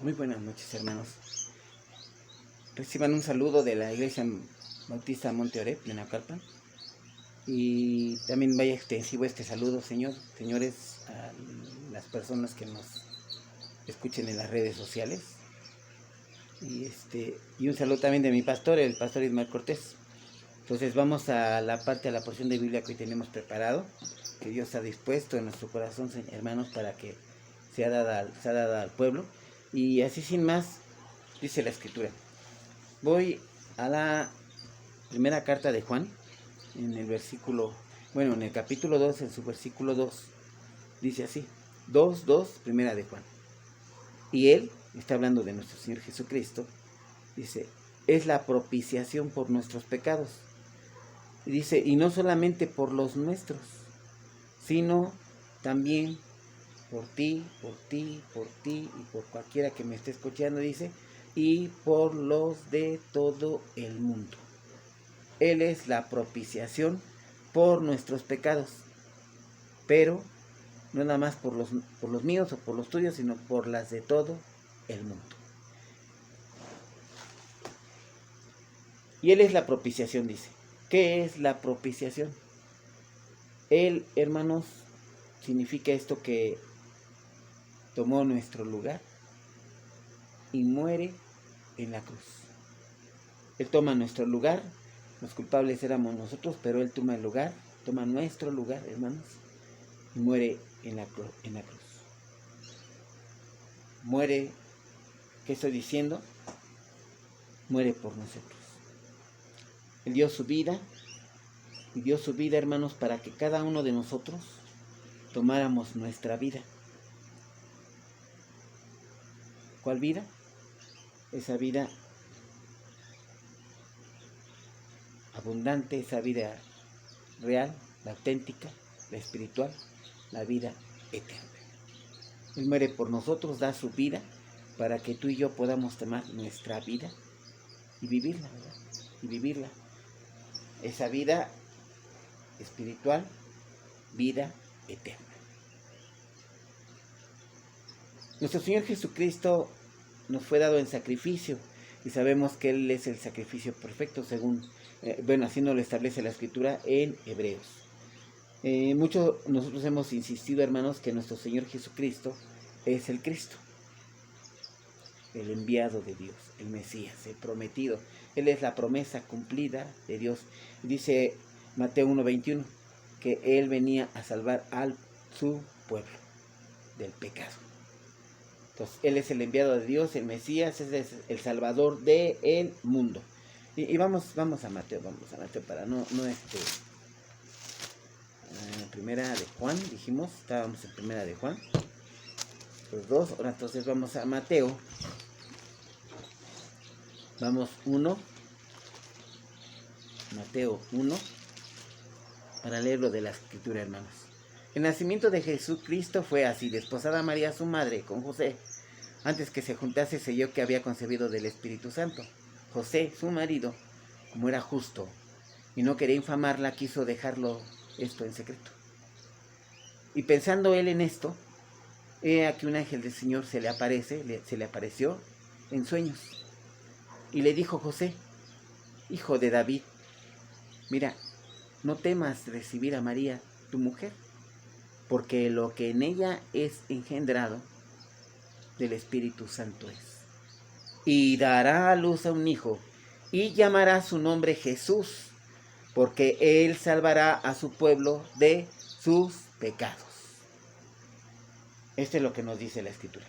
Muy buenas noches, hermanos. Reciban un saludo de la Iglesia Bautista Monte Oreb de Naucalpan. Y también vaya extensivo este saludo, señores, a las personas que nos escuchen en las redes sociales. Y un saludo también de mi pastor, el pastor Ismael Cortés. Entonces vamos a la porción de Biblia que hoy tenemos preparado, que Dios ha dispuesto en nuestro corazón, hermanos, para que sea dada al pueblo. Y así sin más, dice la Escritura. Voy a la primera carta de Juan, en el capítulo 2, en su versículo 2, dice así, 2, primera de Juan. Y él, está hablando de nuestro Señor Jesucristo, dice, es la propiciación por nuestros pecados. Y dice, y no solamente por los nuestros, sino también por ti y por cualquiera que me esté escuchando, dice, y por los de todo el mundo. Él es la propiciación por nuestros pecados, pero no nada más por los míos o por los tuyos, sino por las de todo el mundo. Y Él es la propiciación, dice. ¿Qué es la propiciación? Él, hermanos, significa esto que tomó nuestro lugar y muere en la cruz. Él toma nuestro lugar, los culpables éramos nosotros, pero Él toma nuestro lugar, hermanos, y muere en la cruz. Muere, ¿qué estoy diciendo? Muere por nosotros. Él dio su vida, hermanos, para que cada uno de nosotros tomáramos nuestra vida. ¿Cuál vida? Esa vida abundante, esa vida real, la auténtica, la espiritual, la vida eterna. Él muere por nosotros, da su vida para que tú y yo podamos tomar nuestra vida y vivirla, ¿verdad? Y vivirla. Esa vida espiritual, vida eterna. Nuestro Señor Jesucristo nos fue dado en sacrificio y sabemos que Él es el sacrificio perfecto según, así nos lo establece la Escritura en Hebreos. Nosotros hemos insistido, hermanos, que nuestro Señor Jesucristo es el Cristo, el enviado de Dios, el Mesías, el prometido. Él es la promesa cumplida de Dios. Dice Mateo 1:21 que Él venía a salvar a su pueblo del pecado. Entonces, Él es el enviado de Dios, el Mesías, es el Salvador del mundo. Y vamos a Mateo, para primera de Juan, dijimos, estábamos en primera de Juan, los dos. Ahora entonces vamos a Mateo, Mateo 1, para leer lo de la Escritura, hermanos. El nacimiento de Jesucristo fue así: desposada María su madre con José, antes que se juntase se oyó que había concebido del Espíritu Santo. José, su marido, como era justo y no quería infamarla, quiso dejarlo esto en secreto. Y pensando él en esto, he aquí un ángel del Señor se le apareció en sueños y le dijo: José, hijo de David, mira, no temas recibir a María, tu mujer, porque lo que en ella es engendrado del Espíritu Santo es. Y dará a luz a un hijo, y llamará su nombre Jesús, porque él salvará a su pueblo de sus pecados. Esto es lo que nos dice la Escritura.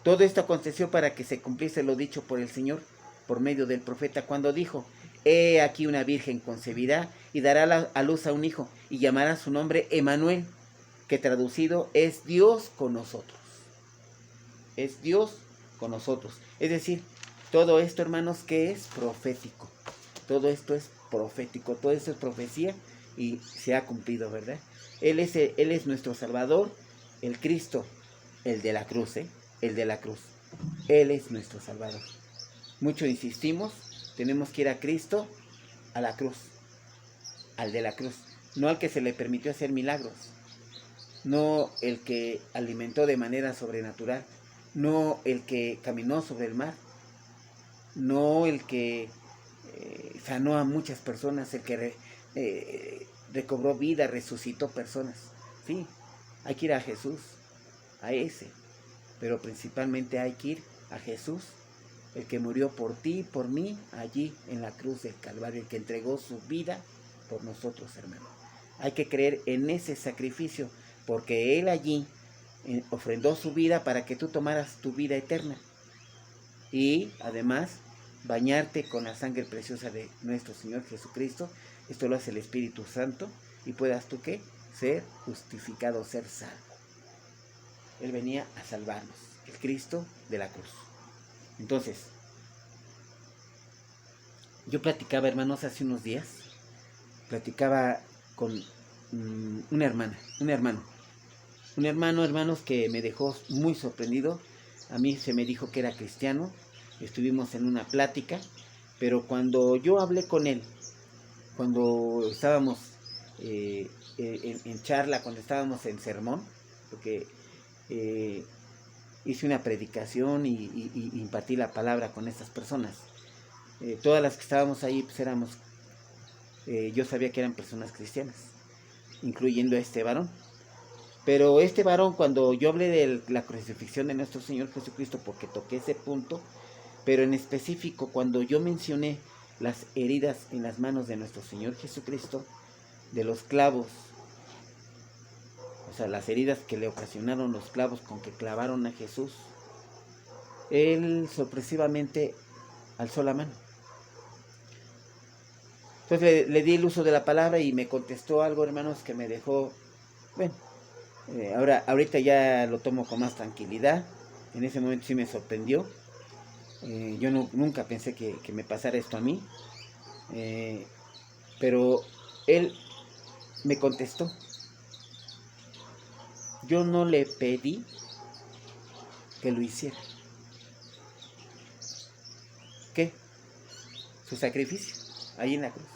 Todo esto aconteció para que se cumpliese lo dicho por el Señor por medio del profeta, cuando dijo: he aquí una virgen concebirá y dará a luz a un hijo, y llamará su nombre Emmanuel, que traducido es Dios con nosotros. Es Dios con nosotros. Es decir, todo esto, hermanos, que es profético. Todo esto es profético, todo esto es profecía y se ha cumplido, ¿verdad? Él es nuestro Salvador, el Cristo, el de la cruz, el de la cruz. Él es nuestro Salvador. Mucho insistimos, tenemos que ir a Cristo, a la cruz, al de la cruz, no al que se le permitió hacer milagros, no el que alimentó de manera sobrenatural, no el que caminó sobre el mar, no el que sanó a muchas personas, el que recobró vida, resucitó personas. Sí, hay que ir a Jesús, a ese, pero principalmente hay que ir a Jesús, el que murió por ti y por mí allí en la cruz del Calvario, el que entregó su vida por nosotros, hermano. Hay que creer en ese sacrificio, porque Él allí ofrendó su vida para que tú tomaras tu vida eterna. Y además, bañarte con la sangre preciosa de nuestro Señor Jesucristo. Esto lo hace el Espíritu Santo. Y puedas tú, ¿qué? Ser justificado, ser salvo. Él venía a salvarnos, el Cristo de la cruz. Entonces, yo platicaba, hermanos, hace unos días, platicaba con una hermano, hermanos, que me dejó muy sorprendido. A mí se me dijo que era cristiano, estuvimos en una plática, pero cuando yo hablé con él, cuando estábamos en charla, cuando estábamos en sermón, porque hice una predicación y impartí la palabra con estas personas. Todas las que estábamos ahí, pues éramos, yo sabía que eran personas cristianas, incluyendo a este varón. Pero este varón, cuando yo hablé de la crucifixión de nuestro Señor Jesucristo, porque toqué ese punto, pero en específico cuando yo mencioné las heridas en las manos de nuestro Señor Jesucristo, de los clavos, o sea, las heridas que le ocasionaron los clavos con que clavaron a Jesús, él sorpresivamente alzó la mano. Entonces le di el uso de la palabra y me contestó algo, hermanos, que me dejó, bueno, ahorita ya lo tomo con más tranquilidad. En ese momento sí me sorprendió. Yo nunca pensé que me pasara esto a mí. Pero él me contestó. Yo no le pedí que lo hiciera. ¿Qué? Su sacrificio, ahí en la cruz.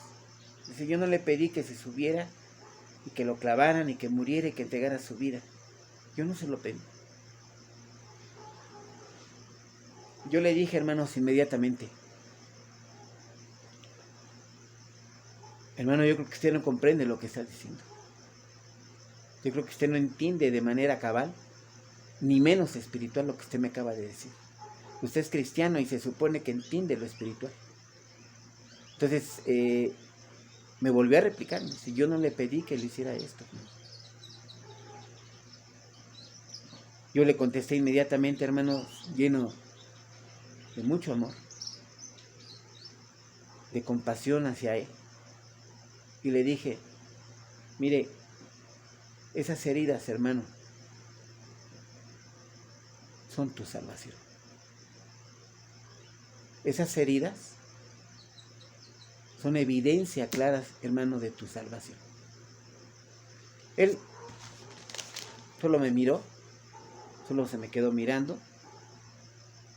Dice, yo no le pedí que se subiera y que lo clavaran y que muriera y que entregara su vida. Yo no se lo pedí. Yo le dije, hermanos, inmediatamente, hermano, yo creo que usted no comprende lo que está diciendo. Yo creo que usted no entiende de manera cabal, ni menos espiritual, lo que usted me acaba de decir. Usted es cristiano y se supone que entiende lo espiritual. Entonces, me volvió a replicar, si yo no le pedí que le hiciera esto. Yo le contesté inmediatamente, hermano, lleno de mucho amor, de compasión hacia él. Y le dije, mire, esas heridas, hermano, son tu salvación. Esas heridas son evidencia clara, hermano, de tu salvación. Él solo me miró, solo se me quedó mirando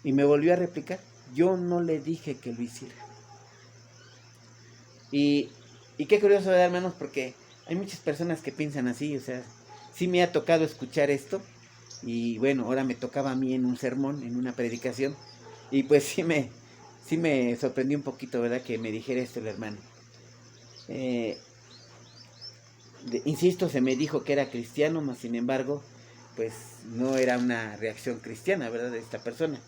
y me volvió a replicar, yo no le dije que lo hiciera. Y qué curioso, ¿verdad, hermanos? Porque hay muchas personas que piensan así, o sea, sí me ha tocado escuchar esto, y bueno, ahora me tocaba a mí en un sermón, en una predicación, y pues sí me sorprendió un poquito, ¿verdad?, que me dijera esto el hermano. Insisto, se me dijo que era cristiano, mas sin embargo, pues no era una reacción cristiana, ¿verdad?, de esta persona.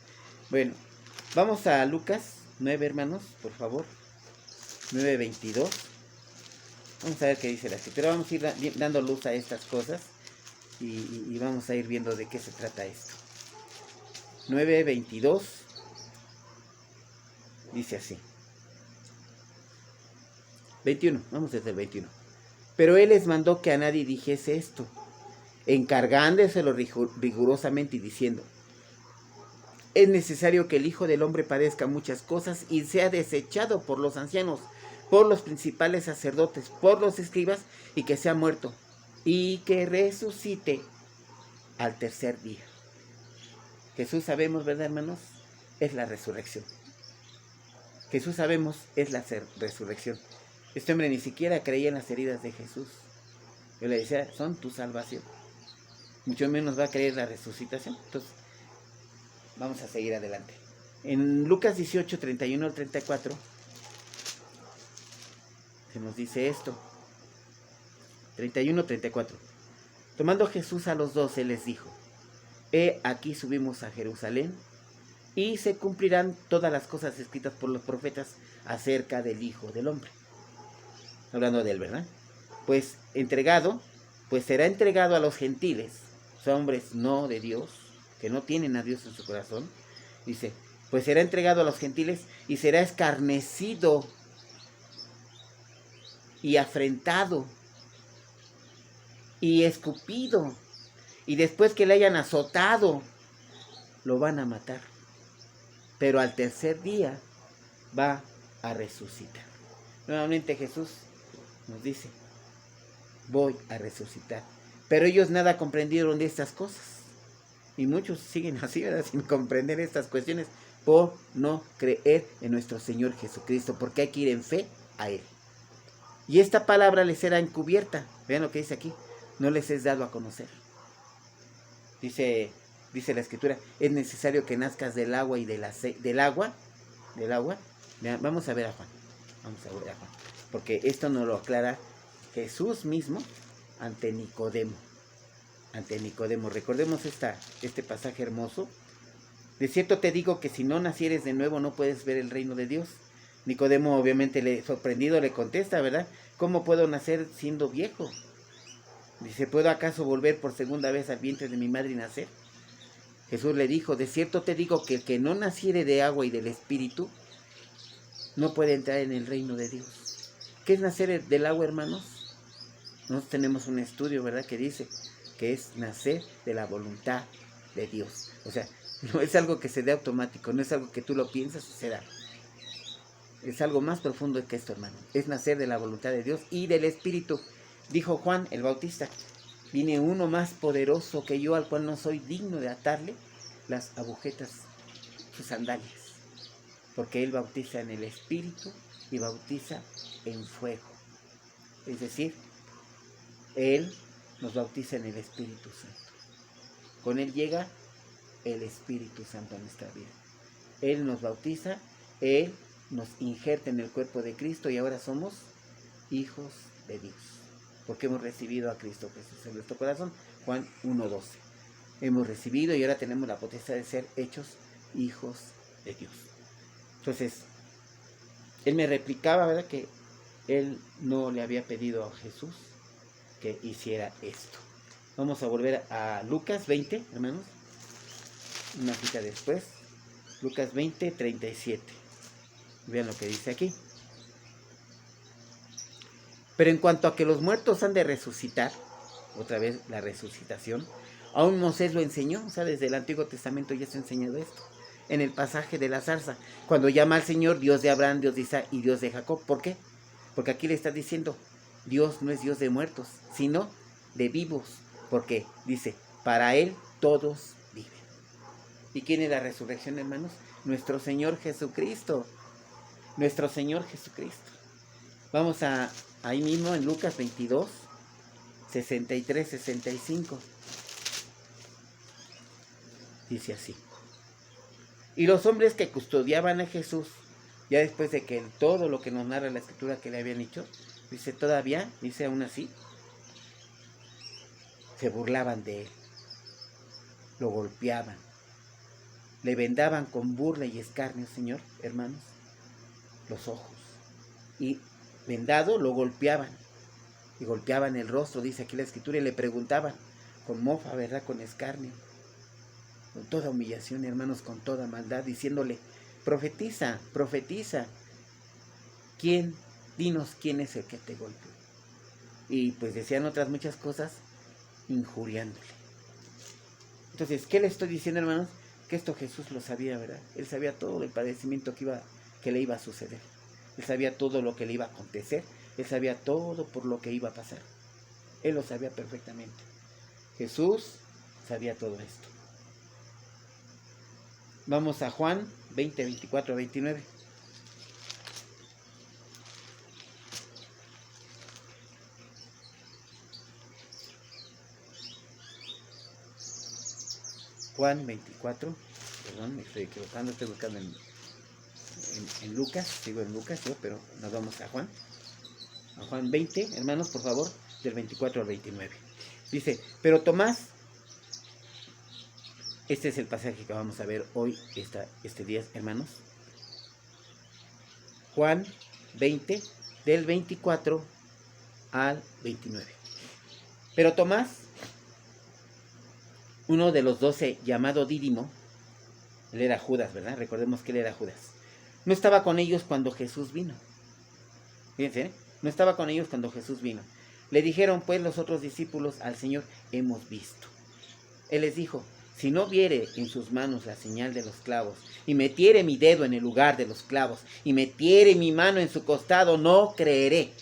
Bueno, vamos a Lucas 9, hermanos, por favor. 9:22. Vamos a ver qué dice la escritura. Vamos a ir dando luz a estas cosas y vamos a ir viendo de qué se trata esto. 9:22 dice así. 21, vamos desde el 21. Pero él les mandó que a nadie dijese esto, encargándoselo rigurosamente y diciendo, es necesario que el Hijo del Hombre padezca muchas cosas y sea desechado por los ancianos, por los principales sacerdotes, por los escribas, y que sea muerto, y que resucite al tercer día. Jesús, sabemos, ¿verdad, hermanos? Es la resurrección. Jesús, sabemos, es la resurrección. Este hombre ni siquiera creía en las heridas de Jesús. Yo le decía, son tu salvación. Mucho menos va a creer la resucitación. Entonces, vamos a seguir adelante. En Lucas 18, 31 al 34, se nos dice esto. 31, 34. Tomando Jesús a los 12, les dijo: He aquí subimos a Jerusalén, y se cumplirán todas las cosas escritas por los profetas acerca del Hijo del Hombre. Hablando de él, ¿verdad? Pues será entregado a los gentiles, hombres no de Dios, que no tienen a Dios en su corazón. Dice, pues será entregado a los gentiles y será escarnecido y afrentado y escupido, y después que le hayan azotado, lo van a matar. Pero al tercer día va a resucitar. Nuevamente Jesús nos dice, voy a resucitar. Pero ellos nada comprendieron de estas cosas. Y muchos siguen así, ¿verdad? Sin comprender estas cuestiones, por no creer en nuestro Señor Jesucristo, porque hay que ir en fe a Él. Y esta palabra les era encubierta. Vean lo que dice aquí. No les es dado a conocer. Dice la Escritura, es necesario que nazcas del agua y del agua. Vean, vamos a ver a Juan. Porque esto nos lo aclara Jesús mismo ante Nicodemo. Recordemos este pasaje hermoso. De cierto te digo que si no nacieres de nuevo no puedes ver el reino de Dios. Nicodemo, obviamente sorprendido, le contesta, ¿verdad? ¿Cómo puedo nacer siendo viejo? Dice, ¿puedo acaso volver por segunda vez al vientre de mi madre y nacer? Jesús le dijo, de cierto te digo que el que no naciere de agua y del Espíritu no puede entrar en el reino de Dios. ¿Qué es nacer del agua, hermanos? Nosotros tenemos un estudio, ¿verdad?, que dice que es nacer de la voluntad de Dios. O sea, no es algo que se dé automático, no es algo que tú lo piensas y se da. Es algo más profundo que esto, hermano. Es nacer de la voluntad de Dios y del Espíritu. Dijo Juan el Bautista, viene uno más poderoso que yo, al cual no soy digno de atarle las agujetas, sus sandalias. Porque él bautiza en el Espíritu y bautiza en fuego. Es decir, él nos bautiza en el Espíritu Santo. Con él llega el Espíritu Santo a nuestra vida. Él nos bautiza, él nos injerta en el cuerpo de Cristo y ahora somos hijos de Dios. Porque hemos recibido a Cristo Jesús en nuestro corazón. Juan 1:12. Hemos recibido y ahora tenemos la potestad de ser hechos hijos de Dios. Entonces, él me replicaba, ¿verdad?, que él no le había pedido a Jesús que hiciera esto. Vamos a volver a Lucas 20, hermanos. Una cita después. Lucas 20, 37. Vean lo que dice aquí. Pero en cuanto a que los muertos han de resucitar, otra vez la resucitación, aún Moisés lo enseñó, o sea, desde el Antiguo Testamento ya se ha enseñado esto. En el pasaje de la zarza, cuando llama al Señor Dios de Abraham, Dios de Isaac y Dios de Jacob. ¿Por qué? Porque aquí le está diciendo, Dios no es Dios de muertos, sino de vivos. Porque dice, para Él todos viven. ¿Y quién es la resurrección, hermanos? Nuestro Señor Jesucristo. Nuestro Señor Jesucristo. Vamos a ahí mismo en Lucas 22, 63, 65. Dice así. Y los hombres que custodiaban a Jesús, ya después de que todo lo que nos narra la Escritura que le habían hecho, dice todavía, dice aún así, se burlaban de él, lo golpeaban, le vendaban con burla y escarnio, Señor, hermanos, los ojos, y vendado lo golpeaban, y golpeaban el rostro, dice aquí la Escritura, y le preguntaban, con mofa, ¿verdad?, con escarnio, con toda humillación, hermanos, con toda maldad, diciéndole, profetiza, profetiza, dinos quién es el que te golpeó. Y pues decían otras muchas cosas, injuriándole. Entonces, ¿qué le estoy diciendo, hermanos? Que esto Jesús lo sabía, ¿verdad? Él sabía todo el padecimiento que le iba a suceder. Él sabía todo lo que le iba a acontecer. Él sabía todo por lo que iba a pasar. Él lo sabía perfectamente. Jesús sabía todo esto. Vamos a Juan 20, 24, 29. Juan 24, perdón, me estoy equivocando, estoy buscando en Lucas, sigo en Lucas yo, pero nos vamos a Juan 20, hermanos, por favor, del 24 al 29. Dice, pero Tomás, este es el pasaje que vamos a ver hoy, este día, hermanos. Juan 20, del 24 al 29. Pero Tomás, uno de los 12, llamado Dídimo, él era Judas, ¿verdad? Recordemos que él era Judas. No estaba con ellos cuando Jesús vino. Fíjense, ¿eh? No estaba con ellos cuando Jesús vino. Le dijeron pues los otros discípulos al Señor, hemos visto. Él les dijo, si no viere en sus manos la señal de los clavos, y metiere mi dedo en el lugar de los clavos, y metiere mi mano en su costado, no creeré.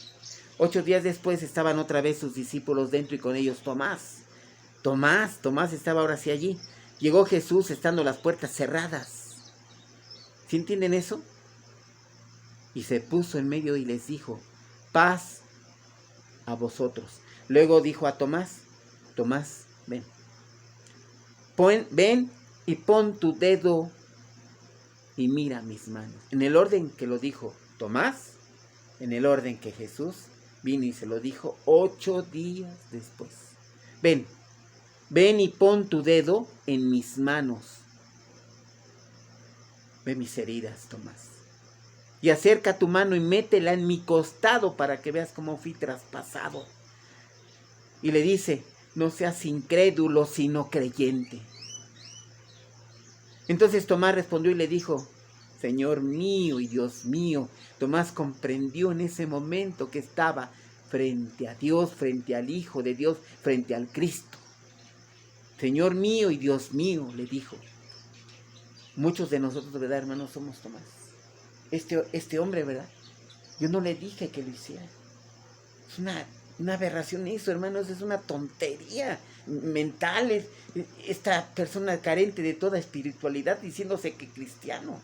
8 días después estaban otra vez sus discípulos dentro y con ellos Tomás. Tomás estaba ahora sí allí. Llegó Jesús estando las puertas cerradas. ¿Sí entienden eso? Y se puso en medio y les dijo, paz a vosotros. Luego dijo a Tomás, Tomás, ven. Ven y pon tu dedo y mira mis manos. En el orden que lo dijo Tomás, en el orden que Jesús vino y se lo dijo 8 días después. Ven y pon tu dedo en mis manos. Ve mis heridas, Tomás. Y acerca tu mano y métela en mi costado para que veas cómo fui traspasado. Y le dice, no seas incrédulo, sino creyente. Entonces Tomás respondió y le dijo, Señor mío y Dios mío. Tomás comprendió en ese momento que estaba frente a Dios, frente al Hijo de Dios, frente al Cristo. Señor mío y Dios mío, le dijo. Muchos de nosotros, ¿verdad, hermanos? Somos Tomás. Este hombre, ¿verdad? Yo no le dije que lo hiciera. Es una aberración eso, hermanos, es una tontería mental. Esta persona carente de toda espiritualidad diciéndose que cristiano.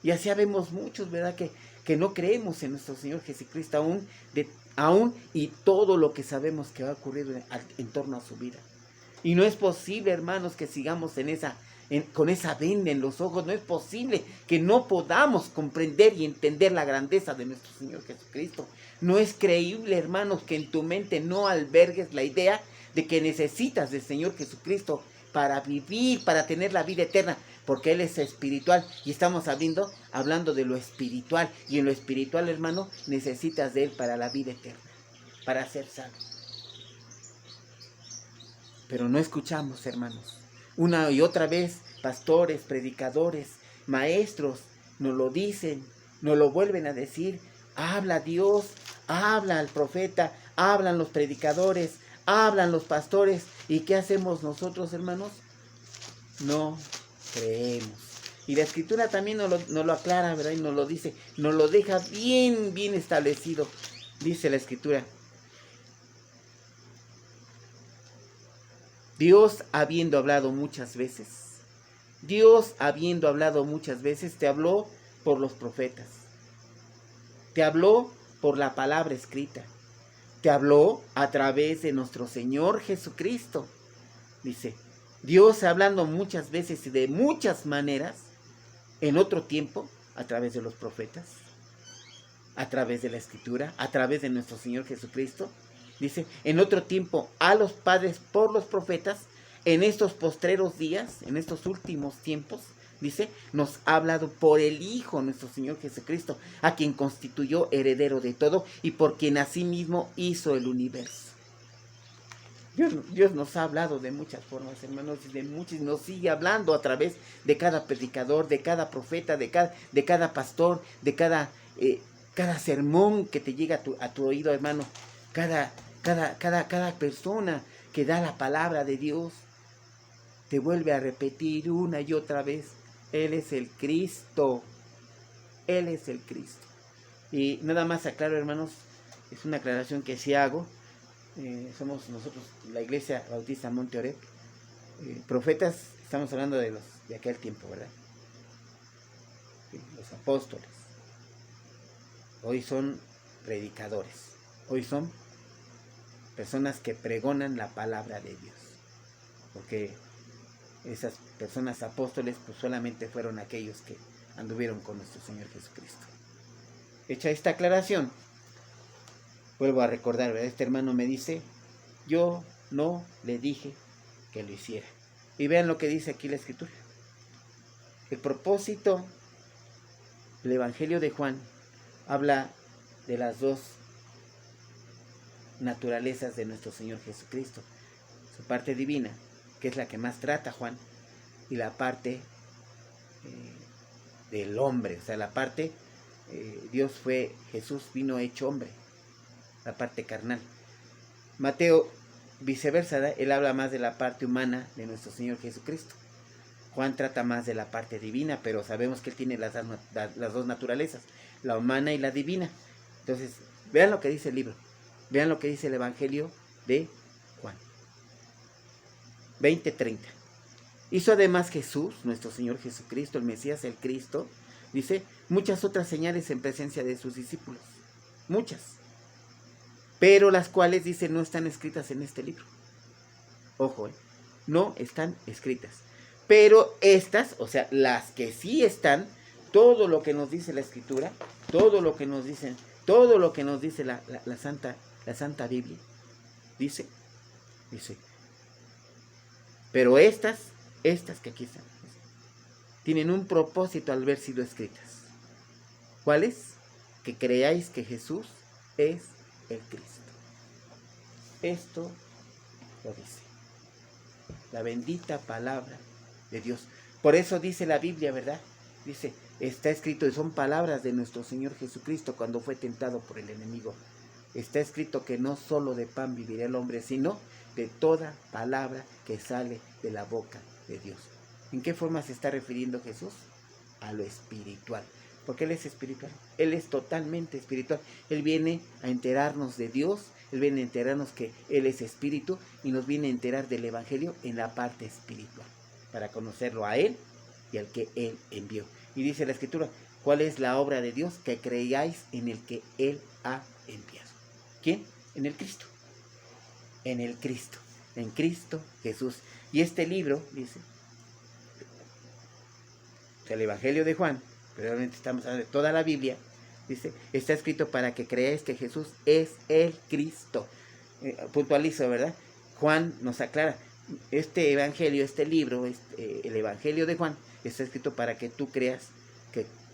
Y así habemos muchos, ¿verdad? Que no creemos en nuestro Señor Jesucristo aún y todo lo que sabemos que va a ocurrir en torno a su vida. Y no es posible, hermanos, que sigamos con esa venda en los ojos. No es posible que no podamos comprender y entender la grandeza de nuestro Señor Jesucristo. No es creíble, hermanos, que en tu mente no albergues la idea de que necesitas del Señor Jesucristo para vivir, para tener la vida eterna, porque Él es espiritual y estamos hablando de lo espiritual. Y en lo espiritual, hermano, necesitas de Él para la vida eterna, para ser salvo. Pero no escuchamos, hermanos. Una y otra vez, pastores, predicadores, maestros nos lo dicen, nos lo vuelven a decir. Habla Dios, habla el profeta, hablan los predicadores, hablan los pastores. ¿Y qué hacemos nosotros, hermanos? No creemos. Y la Escritura también nos lo aclara, ¿verdad? Y nos lo dice, nos lo deja bien, bien establecido. Dice la Escritura. Dios habiendo hablado muchas veces, te habló por los profetas, te habló por la palabra escrita, te habló a través de nuestro Señor Jesucristo. Dice, Dios hablando muchas veces y de muchas maneras, en otro tiempo, a través de los profetas, a través de la Escritura, a través de nuestro Señor Jesucristo. Dice, en otro tiempo a los padres por los profetas, en estos postreros días, en estos últimos tiempos, dice, nos ha hablado por el Hijo, nuestro Señor Jesucristo, a quien constituyó heredero de todo y por quien asimismo hizo el universo. Dios nos ha hablado de muchas formas, hermanos, y nos sigue hablando a través de cada predicador, de cada profeta, de cada pastor, de cada sermón que te llega a tu oído, hermano. Cada persona que da la palabra de Dios te vuelve a repetir una y otra vez, Él es el Cristo, Él es el Cristo. Y nada más aclaro, hermanos, es una aclaración que sí hago. Somos nosotros, la Iglesia Bautista Monte Oreb, profetas, estamos hablando de aquel tiempo, ¿verdad? Sí, los apóstoles. Hoy son predicadores, hoy son personas que pregonan la palabra de Dios. Porque esas personas apóstoles, pues solamente fueron aquellos que anduvieron con nuestro Señor Jesucristo. Hecha esta aclaración, vuelvo a recordar, ¿verdad? Este hermano me dice, yo no le dije que lo hiciera. Y vean lo que dice aquí la Escritura. El propósito del Evangelio de Juan habla de las dos naturalezas de nuestro Señor Jesucristo. Su parte divina, que es la que más trata Juan, y la parte del hombre, o sea, la parte, Jesús vino hecho hombre, la parte carnal. Mateo, viceversa, ¿verdad? Él habla más de la parte humana de nuestro Señor Jesucristo. Juan trata más de la parte divina, pero sabemos que él tiene las dos naturalezas, la humana y la divina. Entonces, vean lo que dice el libro, vean lo que dice el Evangelio de Juan 20:30. Hizo además Jesús, nuestro Señor Jesucristo, el Mesías, el Cristo, dice, muchas otras señales en presencia de sus discípulos, muchas, pero las cuales, dice, no están escritas en este libro. Ojo, no están escritas. Pero estas, o sea, las que sí están, todo lo que nos dice la Escritura, todo lo que nos dice la Santa Biblia, dice, pero estas que aquí están, tienen un propósito al haber sido escritas. ¿Cuál es? Que creáis que Jesús es el Cristo. Esto lo dice la bendita palabra de Dios. Por eso dice la Biblia, ¿verdad? Dice, está escrito, y son palabras de nuestro Señor Jesucristo cuando fue tentado por el enemigo. Está escrito que no solo de pan vivirá el hombre, sino de toda palabra que sale de la boca de Dios. ¿En qué forma se está refiriendo Jesús? A lo espiritual. Porque Él es espiritual. Él es totalmente espiritual. Él viene a enterarnos de Dios. Él viene a enterarnos que Él es espíritu y nos viene a enterar del Evangelio en la parte espiritual, para conocerlo a Él y al que Él envió. Y dice la Escritura, ¿cuál es la obra de Dios? Que creáis en el que Él ha enviado. ¿Quién? En el Cristo. En el Cristo. En Cristo Jesús. Y este libro, dice, el Evangelio de Juan, pero realmente estamos hablando de toda la Biblia, dice, está escrito para que creáis que Jesús es el Cristo. Puntualizo, ¿verdad? Juan nos aclara, este Evangelio, este libro, el Evangelio de Juan, está escrito para que tú creas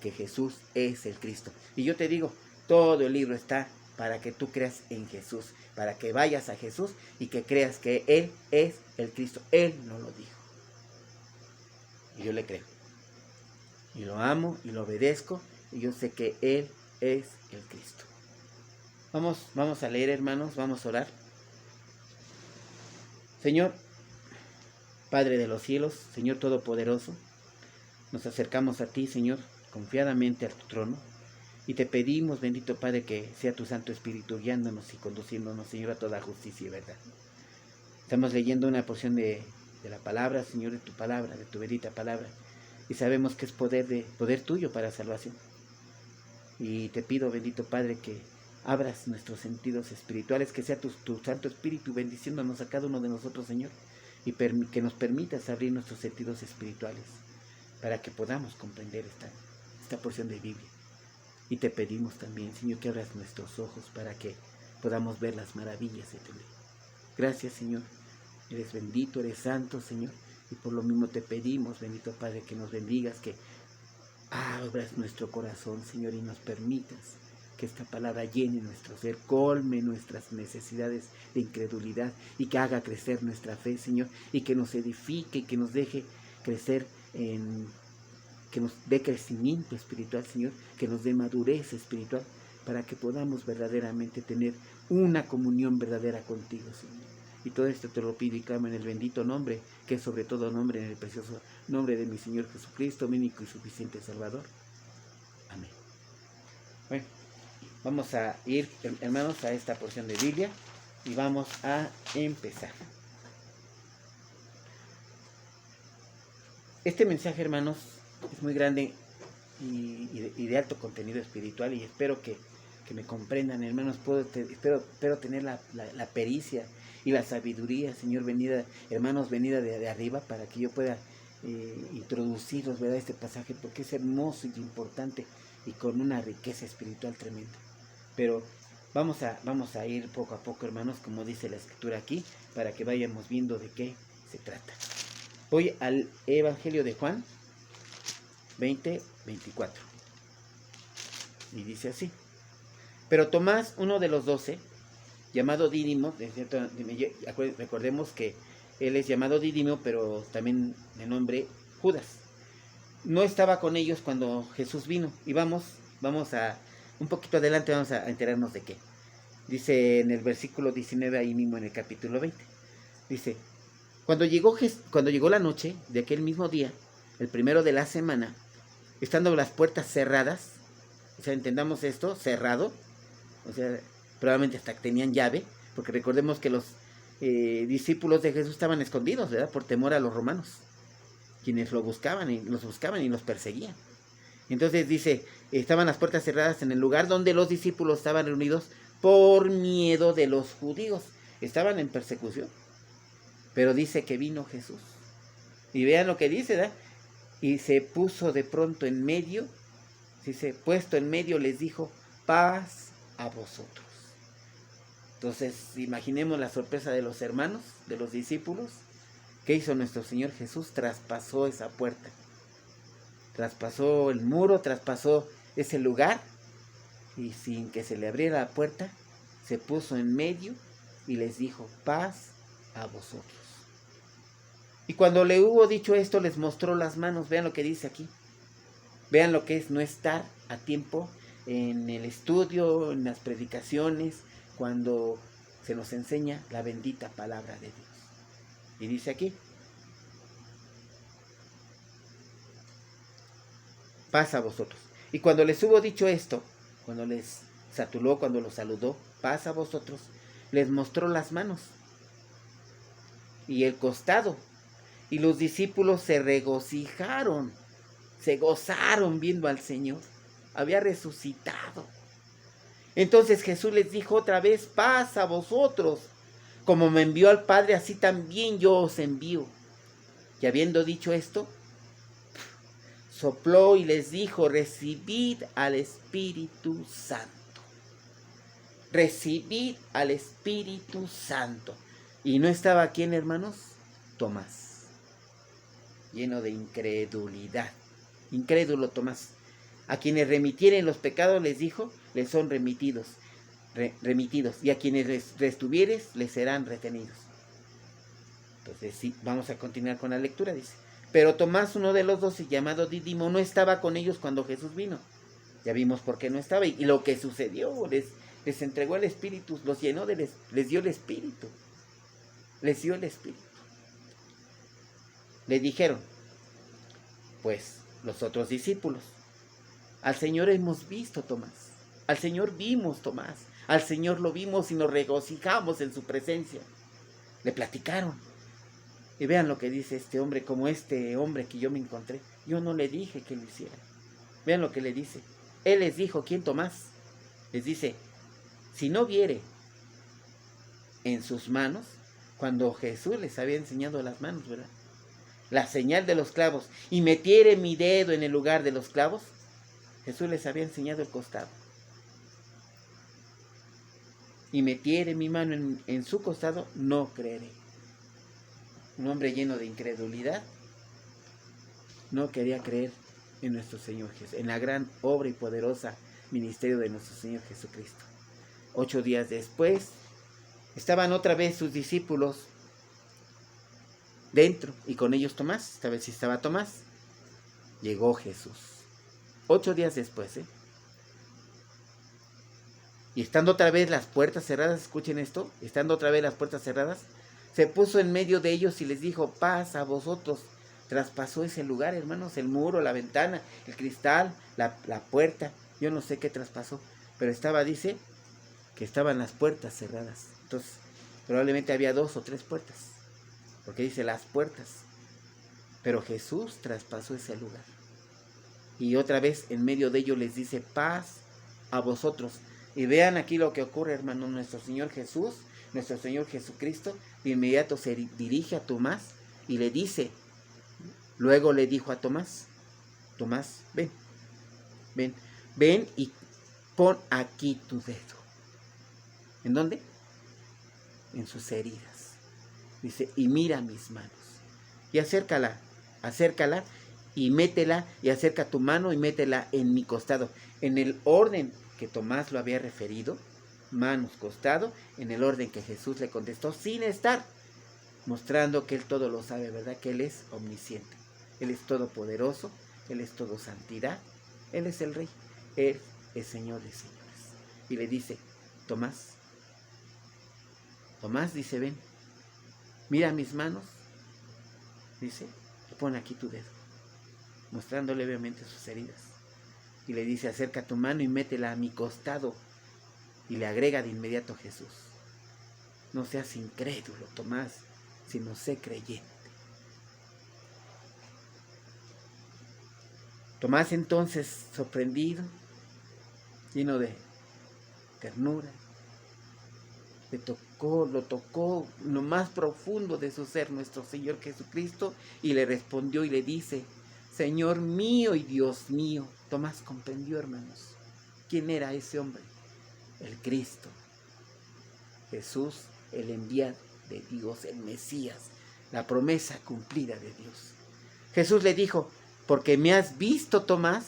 que Jesús es el Cristo. Y yo te digo, todo el libro está para que tú creas en Jesús, para que vayas a Jesús y que creas que Él es el Cristo. Él nos lo dijo. Y yo le creo. Y lo amo y lo obedezco y yo sé que Él es el Cristo. Vamos a leer, hermanos, vamos a orar. Señor, Padre de los cielos, Señor Todopoderoso, nos acercamos a ti, Señor, confiadamente a tu trono y te pedimos, bendito Padre, que sea tu Santo Espíritu guiándonos y conduciéndonos, Señor, a toda justicia y verdad. Estamos leyendo una porción de la palabra, Señor, de tu palabra, de tu bendita palabra. Y sabemos que es poder tuyo para salvación. Y te pido, bendito Padre, que abras nuestros sentidos espirituales, que sea tu Santo Espíritu bendiciéndonos a cada uno de nosotros, Señor, y que nos permitas abrir nuestros sentidos espirituales para que podamos comprender esta porción de Biblia. Y te pedimos también, Señor, que abras nuestros ojos para que podamos ver las maravillas de tu ley. Gracias, Señor. Eres bendito, eres santo, Señor. Y por lo mismo te pedimos, bendito Padre, que nos bendigas, que abras nuestro corazón, Señor, y nos permitas que esta palabra llene nuestro ser, colme nuestras necesidades de incredulidad y que haga crecer nuestra fe, Señor, y que nos edifique y que nos deje crecer que nos dé crecimiento espiritual, Señor, que nos dé madurez espiritual, para que podamos verdaderamente tener una comunión verdadera contigo, Señor. Y todo esto te lo pido y clamo en el bendito nombre, que es sobre todo nombre, en el precioso nombre de mi Señor Jesucristo, mi único y suficiente Salvador. Amén. Bueno, vamos a ir, hermanos, a esta porción de Biblia y vamos a empezar. Este mensaje, hermanos, es muy grande y de alto contenido espiritual, y espero que que me comprendan, hermanos. Espero tener la pericia y la sabiduría, Señor, venida, hermanos, venida de arriba, para que yo pueda introducirlos, ¿verdad?, este pasaje, porque es hermoso y importante y con una riqueza espiritual tremenda. Pero vamos a ir poco a poco, hermanos, como dice la escritura aquí, para que vayamos viendo de qué se trata. Voy al Evangelio de Juan 20:24. Y dice así: pero Tomás, uno de los 12, llamado Dídimo, recordemos que él es llamado Dídimo, pero también de nombre Judas, no estaba con ellos cuando Jesús vino. Y vamos a, un poquito adelante, vamos a enterarnos de qué. Dice en el versículo 19, ahí mismo en el capítulo 20. Dice: cuando llegó la noche de aquel mismo día, el primero de la semana, estando las puertas cerradas, o sea, entendamos esto, cerrado, o sea, probablemente hasta tenían llave, porque recordemos que los discípulos de Jesús estaban escondidos, ¿verdad?, por temor a los romanos, quienes los buscaban y los perseguían. Entonces dice, estaban las puertas cerradas en el lugar donde los discípulos estaban reunidos por miedo de los judíos. Estaban en persecución. Pero dice que vino Jesús. Y vean lo que dice, ¿verdad? Y se puso de pronto en medio, dice, puesto en medio les dijo, paz a vosotros. Entonces, imaginemos la sorpresa de los hermanos, de los discípulos. ¿Qué hizo nuestro Señor Jesús? Traspasó esa puerta. Traspasó el muro, traspasó ese lugar, y sin que se le abriera la puerta, se puso en medio y les dijo, paz a vosotros. Y cuando le hubo dicho esto, les mostró las manos. Vean lo que dice aquí. Vean lo que es no estar a tiempo en el estudio, en las predicaciones, cuando se nos enseña la bendita palabra de Dios. Y dice aquí, paz a vosotros. Y cuando les hubo dicho esto, cuando les satuló, cuando los saludó, paz a vosotros, les mostró las manos y el costado. Y los discípulos se regocijaron, se gozaron viendo al Señor. Había resucitado. Entonces Jesús les dijo otra vez, paz a vosotros. Como me envió al Padre, así también yo os envío. Y habiendo dicho esto, sopló y les dijo, recibid al Espíritu Santo. Recibid al Espíritu Santo. Y no estaba ¿quién, hermanos? Tomás, lleno de incredulidad. Incrédulo Tomás. A quienes remitieren los pecados, les dijo, les son remitidos. Y a quienes les restuvieres, les serán retenidos. Entonces sí, vamos a continuar con la lectura, dice. Pero Tomás, uno de los 12, llamado Dídimo, no estaba con ellos cuando Jesús vino. Ya vimos por qué no estaba. Y lo que sucedió, les entregó el Espíritu, los llenó, les dio el Espíritu. Les dio el Espíritu. Le dijeron, pues, los otros discípulos, al Señor hemos visto, Tomás. Al Señor vimos, Tomás. Al Señor lo vimos y nos regocijamos en su presencia. Le platicaron. Y vean lo que dice este hombre, como este hombre que yo me encontré. Yo no le dije que lo hiciera. Vean lo que le dice. Él les dijo, ¿quién, Tomás? Les dice, si no viere en sus manos, cuando Jesús les había enseñado las manos, ¿verdad?, la señal de los clavos, y metiere mi dedo en el lugar de los clavos, Jesús les había enseñado el costado. Y metiere mi mano en su costado, no creeré. Un hombre lleno de incredulidad no quería creer en nuestro Señor Jesús, en la gran obra y poderosa ministerio de nuestro Señor Jesucristo. 8 días después, estaban otra vez sus discípulos dentro, y con ellos Tomás. Esta vez sí estaba Tomás. Llegó Jesús 8 días después, y estando otra vez las puertas cerradas, escuchen esto, estando otra vez las puertas cerradas, se puso en medio de ellos y les dijo, paz a vosotros. Traspasó ese lugar, hermanos, el muro, la ventana, el cristal, la puerta, yo no sé qué traspasó, pero dice que estaban las puertas cerradas. Entonces, probablemente había 2 o 3 puertas, porque dice las puertas. Pero Jesús traspasó ese lugar. Y otra vez en medio de ellos les dice, paz a vosotros. Y vean aquí lo que ocurre, hermano. Nuestro Señor Jesús, nuestro Señor Jesucristo, de inmediato se dirige a Tomás y le dice, luego le dijo a Tomás, Tomás, ven, ven, ven y pon aquí tu dedo. ¿En dónde? En sus heridas. Dice, y mira mis manos. Y acércala y métela, y acerca tu mano y métela en mi costado. En el orden que Tomás lo había referido, manos, costado, en el orden que Jesús le contestó, sin estar, mostrando que Él todo lo sabe, ¿verdad? Que Él es omnisciente, Él es todopoderoso, Él es todo santidad, Él es el Rey, Él es Señor de señores. Y le dice, Tomás, dice, ven, mira mis manos, dice, y pon aquí tu dedo, mostrándole obviamente sus heridas. Y le dice, acerca tu mano y métela a mi costado. Y le agrega de inmediato Jesús, no seas incrédulo, Tomás, sino sé creyente. Tomás entonces, sorprendido, lleno de ternura, lo tocó lo más profundo de su ser nuestro Señor Jesucristo y le respondió y le dice, Señor mío y Dios mío. Tomás comprendió, hermanos, quién era ese hombre, el Cristo, Jesús, el enviado de Dios, el Mesías, la promesa cumplida de Dios. Jesús le dijo, porque me has visto, Tomás,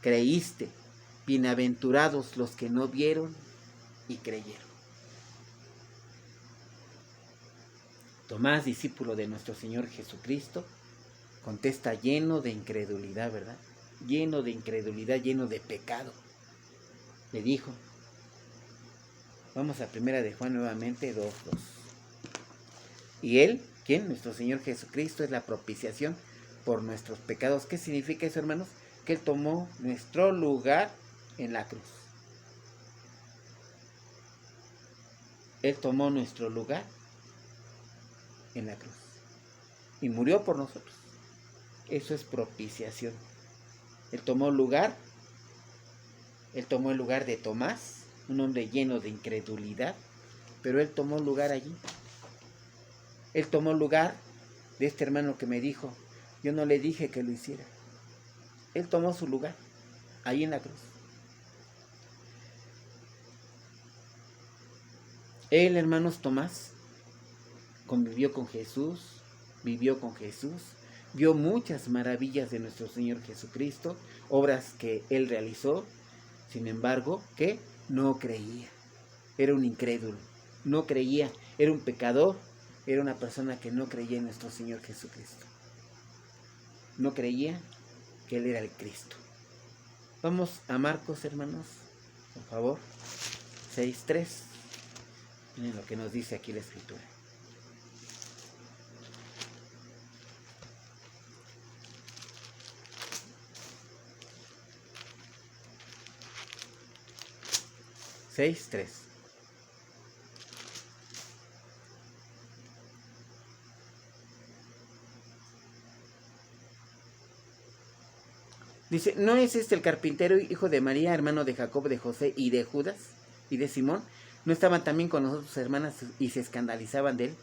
creíste. Bienaventurados los que no vieron y creyeron. Tomás, discípulo de nuestro Señor Jesucristo, contesta lleno de incredulidad, ¿verdad? Lleno de incredulidad, lleno de pecado. Le dijo, vamos a 1 de Juan nuevamente, 2:2. Y Él, ¿quién? Nuestro Señor Jesucristo, es la propiciación por nuestros pecados. ¿Qué significa eso, hermanos? Que Él tomó nuestro lugar en la cruz. Él tomó nuestro lugar en la cruz y murió por nosotros. Eso es propiciación. Él tomó el lugar de Tomás, un hombre lleno de incredulidad, pero Él tomó lugar allí. Él tomó lugar de este hermano que me dijo, yo no le dije que lo hiciera. Él tomó su lugar ahí en la cruz. Él, hermanos, Tomás, convivió con Jesús, vivió con Jesús, vio muchas maravillas de nuestro Señor Jesucristo, obras que Él realizó. Sin embargo, que no creía. Era un incrédulo, no creía, era un pecador, era una persona que no creía en nuestro Señor Jesucristo. No creía que Él era el Cristo. Vamos a Marcos, hermanos, por favor, 6:3. Miren lo que nos dice aquí la Escritura. Dice, ¿no es este el carpintero, hijo de María, hermano de Jacob, de José y de Judas y de Simón? ¿No estaban también con nosotros sus hermanas y se escandalizaban de él?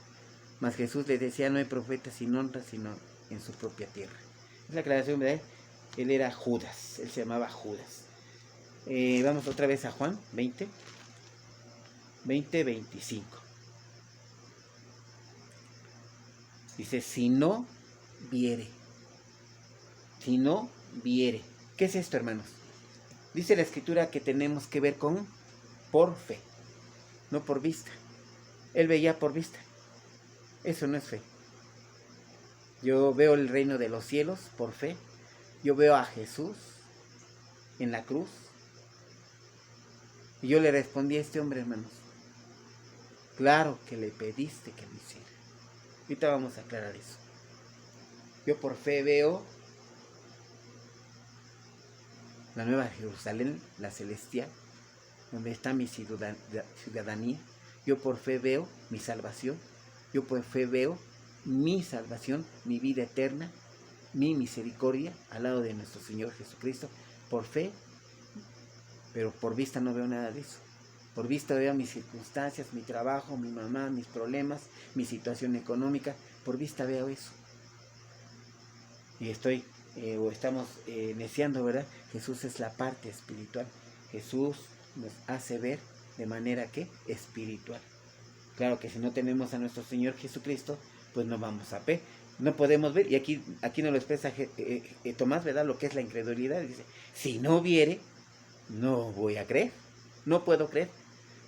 Mas Jesús les decía, no hay profeta sin honra, sino en su propia tierra. Es la aclaración, ¿verdad? Él era Judas, él se llamaba Judas. Vamos otra vez a Juan 20:25. Dice, si no viere. ¿Qué es esto, hermanos? Dice la Escritura que tenemos que ver por fe, no por vista. Él veía por vista. Eso no es fe. Yo veo el reino de los cielos por fe. Yo veo a Jesús en la cruz. Y yo le respondí a este hombre, hermanos, claro que le pediste que lo hiciera. Ahorita vamos a aclarar eso. Yo por fe veo la nueva Jerusalén, la celestial, donde está mi ciudadanía. Yo por fe veo mi salvación. Yo por fe veo mi salvación, mi vida eterna, mi misericordia al lado de nuestro Señor Jesucristo. Por fe pero por vista no veo nada de eso. Por vista veo mis circunstancias, mi trabajo, mi mamá, mis problemas, mi situación económica. Por vista veo eso. Y estamos neciando, ¿verdad? Jesús es la parte espiritual. Jesús nos hace ver de manera que espiritual. Claro que si no tenemos a nuestro Señor Jesucristo, pues no vamos a ver. No podemos ver. Y aquí nos lo expresa Tomás, ¿verdad? Lo que es la incredulidad. Dice, si no viere, no voy a creer. No puedo creer.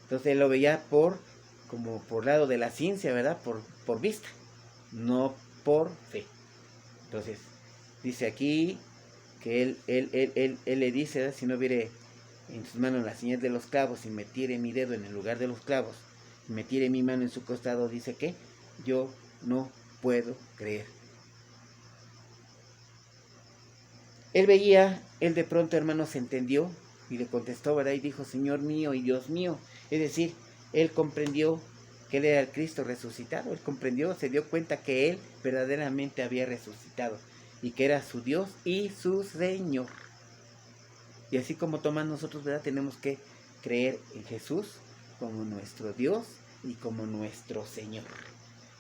Entonces él lo veía como por lado de la ciencia, ¿verdad? Por vista, no por fe. Entonces, dice aquí que él le dice, ¿verdad? Si no viere en sus manos la señal de los clavos y metiere mi dedo en el lugar de los clavos, y metiere mi mano en su costado, dice que yo no puedo creer. Él de pronto, hermanos, entendió y le contestó, ¿verdad? Y dijo, Señor mío y Dios mío. Es decir, él comprendió que él era el Cristo resucitado. Él comprendió, se dio cuenta que él verdaderamente había resucitado y que era su Dios y su Señor. Y así como Tomás, nosotros, ¿verdad? Tenemos que creer en Jesús como nuestro Dios y como nuestro Señor.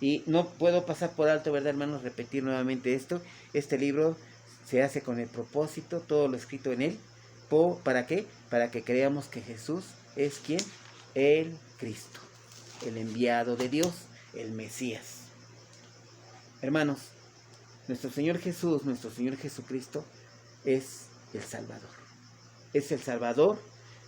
Y no puedo pasar por alto, ¿verdad, hermanos? Repetir nuevamente esto. Este libro se hace con el propósito, todo lo escrito en él. ¿Para qué? Para que creamos que Jesús es ¿quién? El Cristo, el enviado de Dios, el Mesías. Hermanos, nuestro Señor Jesús, nuestro Señor Jesucristo es el Salvador. Es el Salvador.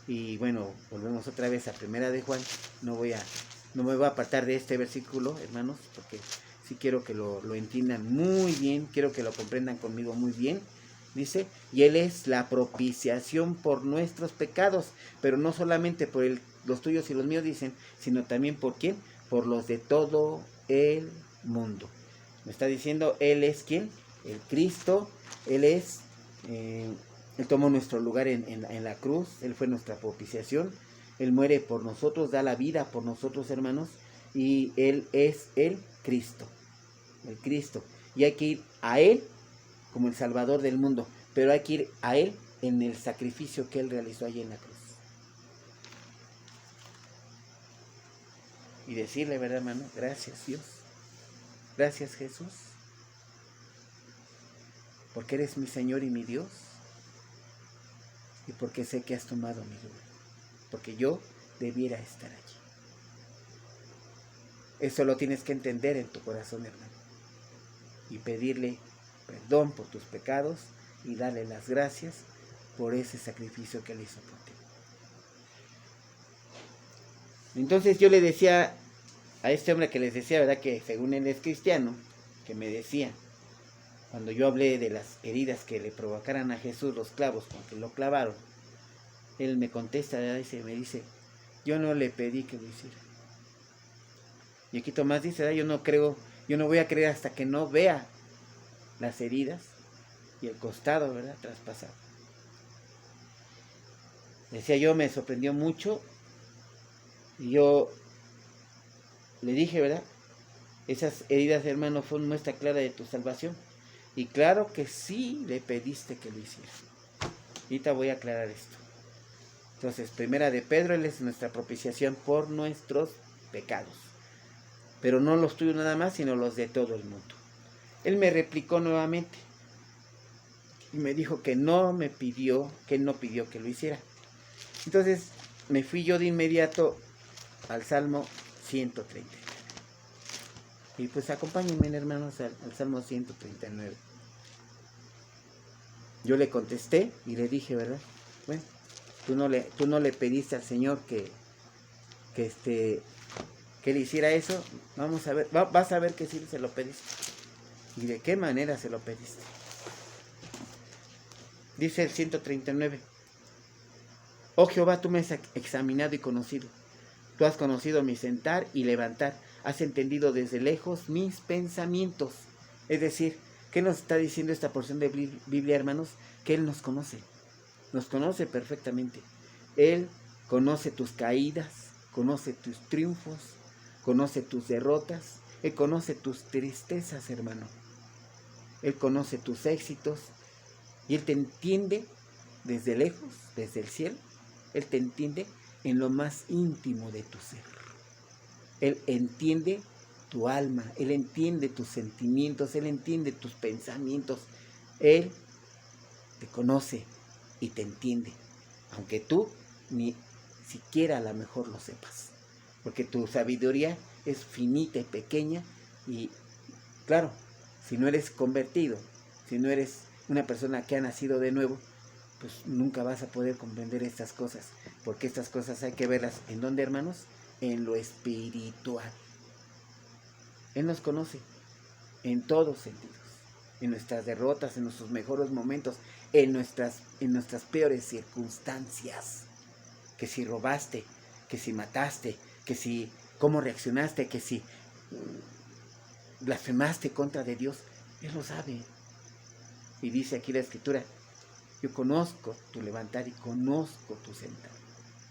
Y bueno, volvemos otra vez a Primera de Juan. No me voy a apartar de este versículo, hermanos, porque sí quiero que lo entiendan muy bien, quiero que lo comprendan conmigo muy bien. Dice, y Él es la propiciación por nuestros pecados, pero no solamente por los tuyos y los míos, dicen, sino también por ¿quién? Por los de todo el mundo. Me está diciendo, Él es ¿quién? El Cristo. Él es, Él tomó nuestro lugar en la cruz, Él fue nuestra propiciación. Él muere por nosotros, da la vida por nosotros, hermanos, y Él es el Cristo. El Cristo. Y hay que ir a Él como el Salvador del mundo, pero hay que ir a Él en el sacrificio que Él realizó allí en la cruz. Y decirle, ¿verdad, hermano? Gracias, Dios. Gracias, Jesús. Porque eres mi Señor y mi Dios. Y porque sé que has tomado mi lugar. Porque yo debiera estar allí. Eso lo tienes que entender en tu corazón, hermano. Y pedirle perdón por tus pecados y darle las gracias por ese sacrificio que Él hizo por ti. Entonces yo le decía a este hombre que les decía, ¿verdad? Que según él es cristiano, que me decía, cuando yo hablé de las heridas que le provocaran a Jesús los clavos con que lo clavaron, él me contesta, ¿verdad? Me dice, yo no le pedí que lo hiciera. Y aquí Tomás dice, ¿verdad? Yo no voy a creer hasta que no vea las heridas y el costado, ¿verdad? Traspasado. Decía yo, me sorprendió mucho. Y yo le dije, ¿verdad? Esas heridas, hermano, fue una muestra clara de tu salvación. Y claro que sí le pediste que lo hiciera. Ahorita voy a aclarar esto. Entonces, Primera de Pedro, Él es nuestra propiciación por nuestros pecados. Pero no los tuyos nada más, sino los de todo el mundo. Él me replicó nuevamente. Y me dijo que no pidió que lo hiciera. Entonces, me fui yo de inmediato al Salmo 130. Y pues acompáñenme, hermanos, al Salmo 139. Yo le contesté y le dije, ¿verdad? Bueno, tú no le pediste al Señor que le hiciera eso. Vamos a ver, vas a ver que sí se lo pediste. ¿Y de qué manera se lo pediste? Dice el 139. Oh Jehová, tú me has examinado y conocido. Tú has conocido mi sentar y levantar. Has entendido desde lejos mis pensamientos. Es decir, ¿qué nos está diciendo esta porción de Biblia, hermanos? Que Él nos conoce perfectamente. Él conoce tus caídas, conoce tus triunfos, conoce tus derrotas, Él conoce tus tristezas, hermano. Él conoce tus éxitos y Él te entiende desde lejos, desde el cielo, Él te entiende en lo más íntimo de tu ser. Él entiende tu alma, Él entiende tus sentimientos, Él entiende tus pensamientos. Él te conoce y te entiende, aunque tú ni siquiera a lo mejor lo sepas, porque tu sabiduría es finita y pequeña. Y claro, si no eres convertido, si no eres una persona que ha nacido de nuevo, pues nunca vas a poder comprender estas cosas, porque estas cosas hay que verlas, ¿en dónde, hermanos? En lo espiritual. Él nos conoce en todos sentidos, en nuestras derrotas, en nuestros mejores momentos, en nuestras peores circunstancias. Que si robaste, que si mataste, que si cómo reaccionaste, que si blasfemaste contra de Dios, Él lo sabe. Y dice aquí la Escritura: yo conozco tu levantar y conozco tu sentar.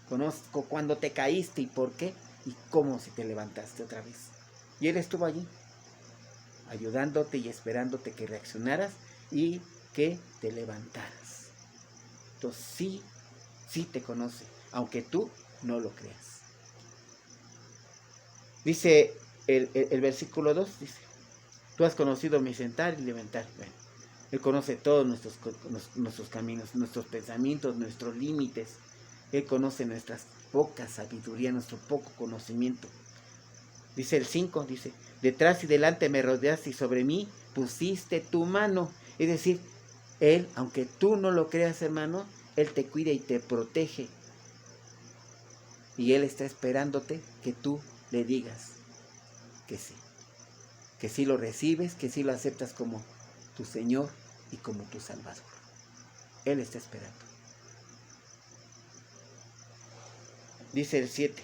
Conozco cuando te caíste y por qué y cómo si te levantaste otra vez. Y Él estuvo allí, ayudándote y esperándote que reaccionaras y que te levantaras. Entonces sí te conoce, aunque tú no lo creas. Dice el versículo 2, dice: tú has conocido mi sentar y levantar. Bueno, Él conoce todos nuestros caminos, nuestros pensamientos, nuestros límites. Él conoce nuestra poca sabiduría, nuestro poco conocimiento. Dice el 5, dice: detrás y delante me rodeaste y sobre mí pusiste tu mano. Es decir, Él, aunque tú no lo creas, hermano, Él te cuida y te protege. Y Él está esperándote que tú le digas que sí lo recibes, que sí lo aceptas como tu Señor y como tu Salvador. Él está esperando. Dice el 7: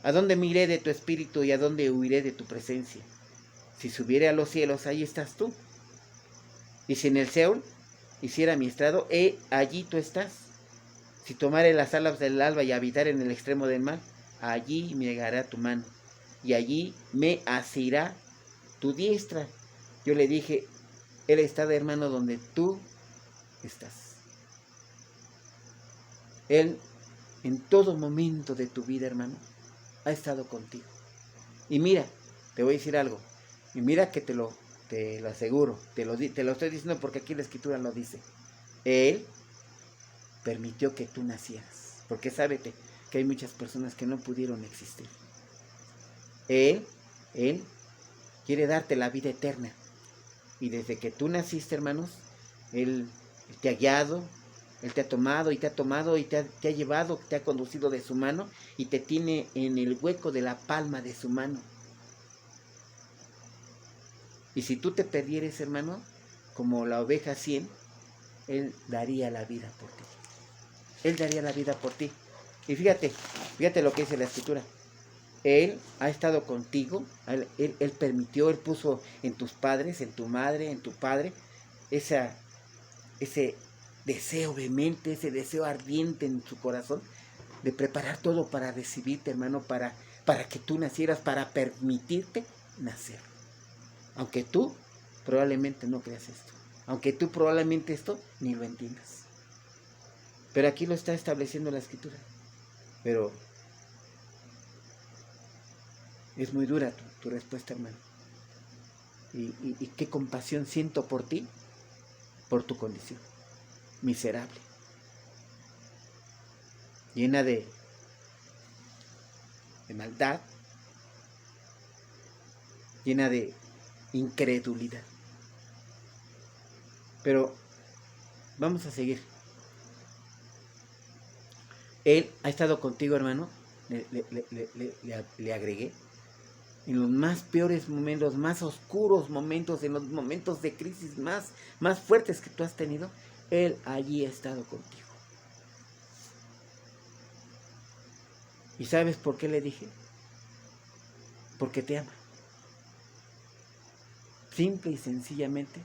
¿a dónde me iré de tu espíritu y a dónde huiré de tu presencia? Si subiere a los cielos, ahí estás tú. Y si en el Seol hiciera mi estrado, allí tú estás. Si tomare las alas del alba y habitar en el extremo del mar, allí me llegará tu mano, y allí me asirá tu diestra. Yo le dije: Él está, hermano, donde tú estás. Él, en todo momento de tu vida, hermano, ha estado contigo. Y mira, te voy a decir algo, y mira que te lo aseguro, te lo estoy diciendo porque aquí la Escritura lo dice. Él permitió que tú nacieras, porque sábete que hay muchas personas que no pudieron existir. Él quiere darte la vida eterna, y desde que tú naciste, hermanos, Él te ha guiado, Él te ha tomado y te ha llevado, te ha conducido de su mano y te tiene en el hueco de la palma de su mano. Y si tú te perdieres, hermano, como la oveja 100, Él daría la vida por ti. Él daría la vida por ti. Y fíjate lo que dice la Escritura. Él ha estado contigo, él permitió, Él puso en tus padres, en tu madre, en tu padre, ese deseo vehemente, ese deseo ardiente en su corazón de preparar todo para recibirte, hermano, para que tú nacieras, para permitirte nacer. Aunque tú probablemente no creas esto, aunque tú probablemente esto ni lo entiendas. Pero aquí lo está estableciendo la Escritura. Pero es muy dura tu respuesta, hermano. Y qué compasión siento por ti, por tu condición miserable, llena de maldad, llena de incredulidad. Pero vamos a seguir. Él ha estado contigo, hermano, le agregué, en los más peores momentos, más oscuros momentos, en los momentos de crisis más fuertes que tú has tenido, Él allí ha estado contigo. ¿Y sabes por qué le dije? Porque te ama. Simple y sencillamente,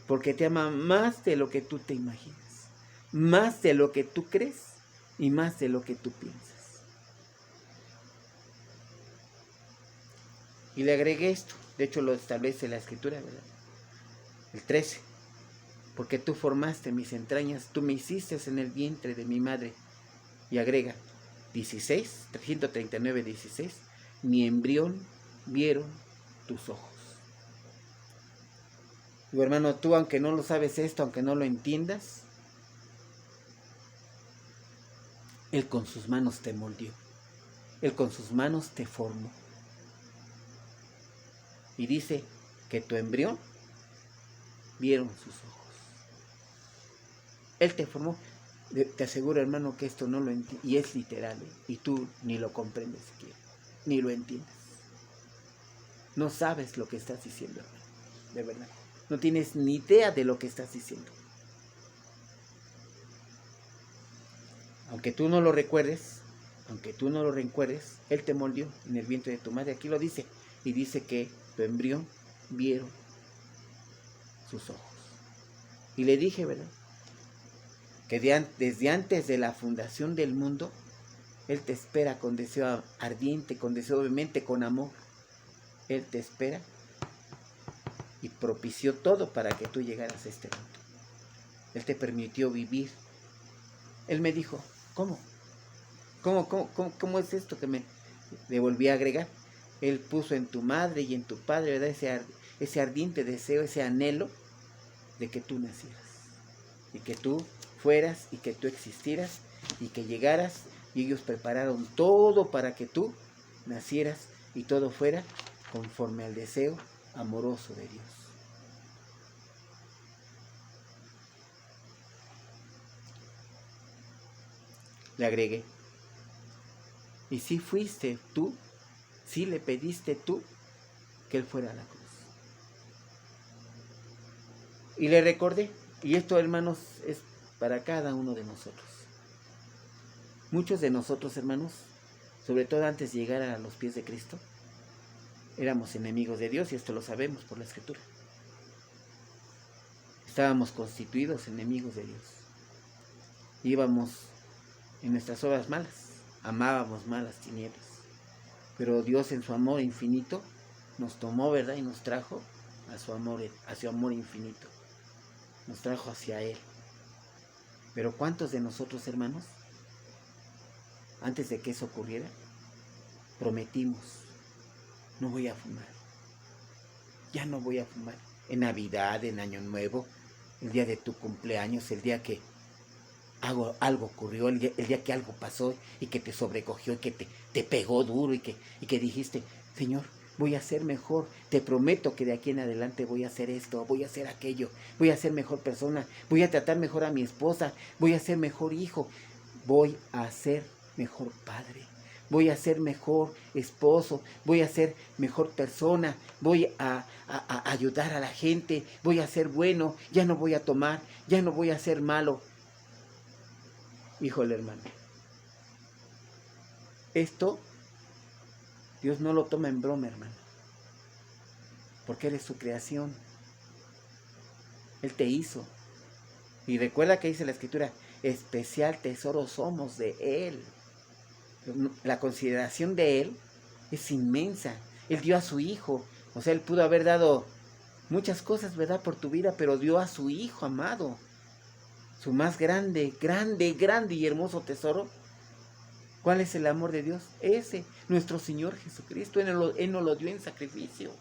porque te ama más de lo que tú te imaginas, más de lo que tú crees y más de lo que tú piensas. Y le agregué esto, de hecho lo establece la Escritura, ¿verdad? El 13, porque tú formaste mis entrañas, tú me hiciste en el vientre de mi madre. Y agrega 16, 139, 16, mi embrión vieron tus ojos. Digo, hermano, tú aunque no lo sabes esto, aunque no lo entiendas, Él con sus manos te moldeó. Él con sus manos te formó. Y dice que tu embrión vieron sus ojos. Él te formó. Te aseguro, hermano, que esto no lo entiendes. Y es literal, ¿eh? Y tú ni lo comprendes siquiera. Ni lo entiendes. No sabes lo que estás diciendo, hermano. De verdad. No tienes ni idea de lo que estás diciendo. Aunque tú no lo recuerdes, Él te moldeó en el vientre de tu madre. Aquí lo dice. Y dice que tu embrión vieron sus ojos. Y le dije, ¿verdad? Que desde antes de la fundación del mundo, Él te espera con deseo ardiente, con deseo vehemente, con amor. Él te espera y propició todo para que tú llegaras a este mundo. Él te permitió vivir. Él me dijo, ¿cómo es esto que le volví a agregar? Él puso en tu madre y en tu padre, ¿verdad? Ese ardiente deseo, ese anhelo de que tú nacieras. Y que tú fueras y que tú existieras y que llegaras. Y ellos prepararon todo para que tú nacieras y todo fuera conforme al deseo amoroso de Dios. Le agregué. Y si fuiste tú, si le pediste tú que Él fuera a la cruz. Y le recordé, y esto, hermanos, es para cada uno de nosotros. Muchos de nosotros, hermanos, sobre todo antes de llegar a los pies de Cristo, éramos enemigos de Dios, y esto lo sabemos por la Escritura. Estábamos constituidos enemigos de Dios. Íbamos en nuestras obras malas, amábamos malas tinieblas. Pero Dios en su amor infinito nos tomó, ¿verdad? Y nos trajo a su amor infinito. Nos trajo hacia Él. Pero ¿cuántos de nosotros, hermanos, antes de que eso ocurriera, prometimos, no voy a fumar? Ya no voy a fumar. En Navidad, en Año Nuevo, el día de tu cumpleaños, el día que algo ocurrió, el día que algo pasó y que te sobrecogió y que te pegó duro y que dijiste, Señor, voy a ser mejor, te prometo que de aquí en adelante voy a hacer esto, voy a hacer aquello, voy a ser mejor persona, voy a tratar mejor a mi esposa, voy a ser mejor hijo, voy a ser mejor padre, voy a ser mejor esposo, voy a ser mejor persona, voy a ayudar a la gente, voy a ser bueno, ya no voy a tomar, ya no voy a ser malo. Híjole, hermano, esto Dios no lo toma en broma, hermano, porque eres su creación. Él te hizo. Y recuerda que dice la Escritura, especial tesoro somos de Él. La consideración de Él es inmensa. Él dio a su Hijo. O sea, Él pudo haber dado muchas cosas, ¿verdad?, por tu vida, pero dio a su Hijo amado. Su más grande y hermoso tesoro. ¿Cuál es el amor de Dios? Ese, nuestro Señor Jesucristo. Él nos lo dio en sacrificio.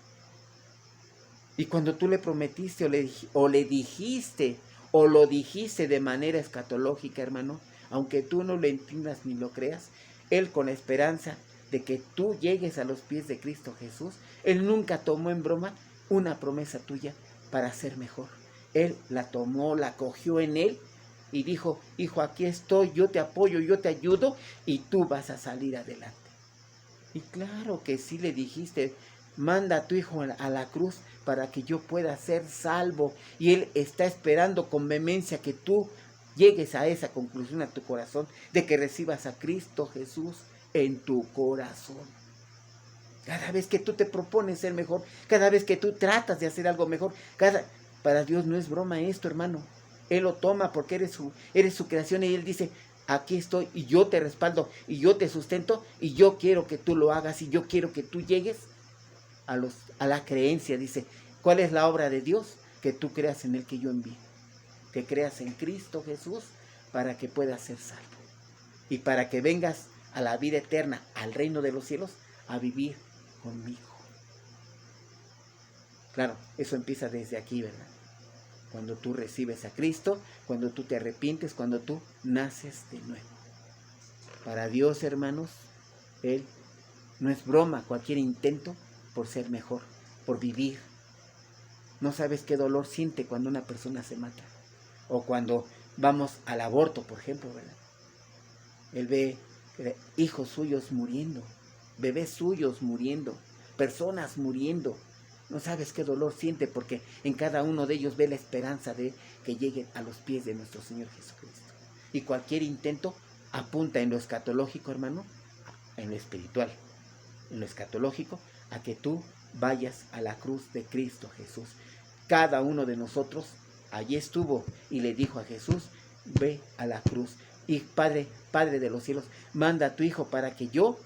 Y cuando tú le prometiste o le dijiste, o lo dijiste de manera escatológica, hermano, aunque tú no lo entiendas ni lo creas, Él, con la esperanza de que tú llegues a los pies de Cristo Jesús, Él nunca tomó en broma una promesa tuya para ser mejor. Él la tomó, la cogió en Él y dijo, hijo, aquí estoy, yo te apoyo, yo te ayudo y tú vas a salir adelante. Y claro que sí le dijiste, manda a tu hijo a la cruz para que yo pueda ser salvo. Y Él está esperando con vehemencia que tú llegues a esa conclusión a tu corazón, de que recibas a Cristo Jesús en tu corazón. Cada vez que tú te propones ser mejor, cada vez que tú tratas de hacer algo mejor, para Dios no es broma esto, hermano. Él lo toma porque eres su creación y Él dice, aquí estoy y yo te respaldo y yo te sustento y yo quiero que tú lo hagas y yo quiero que tú llegues a la creencia. Dice, ¿cuál es la obra de Dios? Que tú creas en el que yo envío, que creas en Cristo Jesús para que puedas ser salvo. y para que vengas a la vida eterna, al reino de los cielos, a vivir conmigo. Claro, eso empieza desde aquí, ¿verdad? Cuando tú recibes a Cristo, cuando tú te arrepientes, cuando tú naces de nuevo. Para Dios, hermanos, Él no es broma cualquier intento por ser mejor, por vivir. No sabes qué dolor siente cuando una persona se mata. O cuando vamos al aborto, por ejemplo, ¿verdad? Él ve hijos suyos muriendo, bebés suyos muriendo, personas muriendo. No sabes qué dolor siente, porque en cada uno de ellos ve la esperanza de que lleguen a los pies de nuestro Señor Jesucristo. Y cualquier intento apunta en lo escatológico, hermano, en lo espiritual, en lo escatológico, a que tú vayas a la cruz de Cristo Jesús. Cada uno de nosotros allí estuvo y le dijo a Jesús: ve a la cruz. Y Padre de los cielos, manda a tu Hijo para que yo,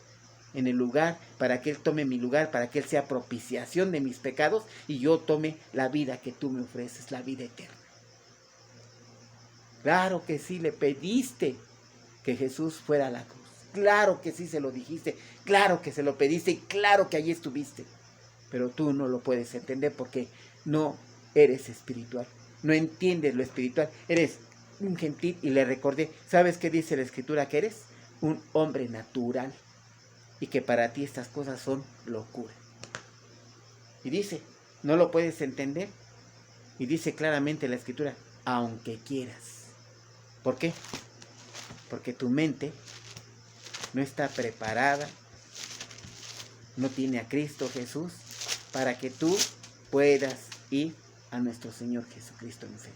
en el lugar, para que Él tome mi lugar, para que Él sea propiciación de mis pecados y yo tome la vida que tú me ofreces, la vida eterna. Claro que sí, le pediste que Jesús fuera a la cruz. Claro que sí se lo dijiste, claro que se lo pediste y claro que allí estuviste. Pero tú no lo puedes entender porque no eres espiritual, no entiendes lo espiritual, eres un gentil. Y le recordé, ¿sabes qué dice la Escritura que eres? Un hombre natural y que para ti estas cosas son locura. Y dice, ¿no lo puedes entender? Y dice claramente la Escritura, aunque quieras. ¿Por qué? Porque tu mente no está preparada, no tiene a Cristo Jesús para que tú puedas ir a nuestro Señor Jesucristo en fe.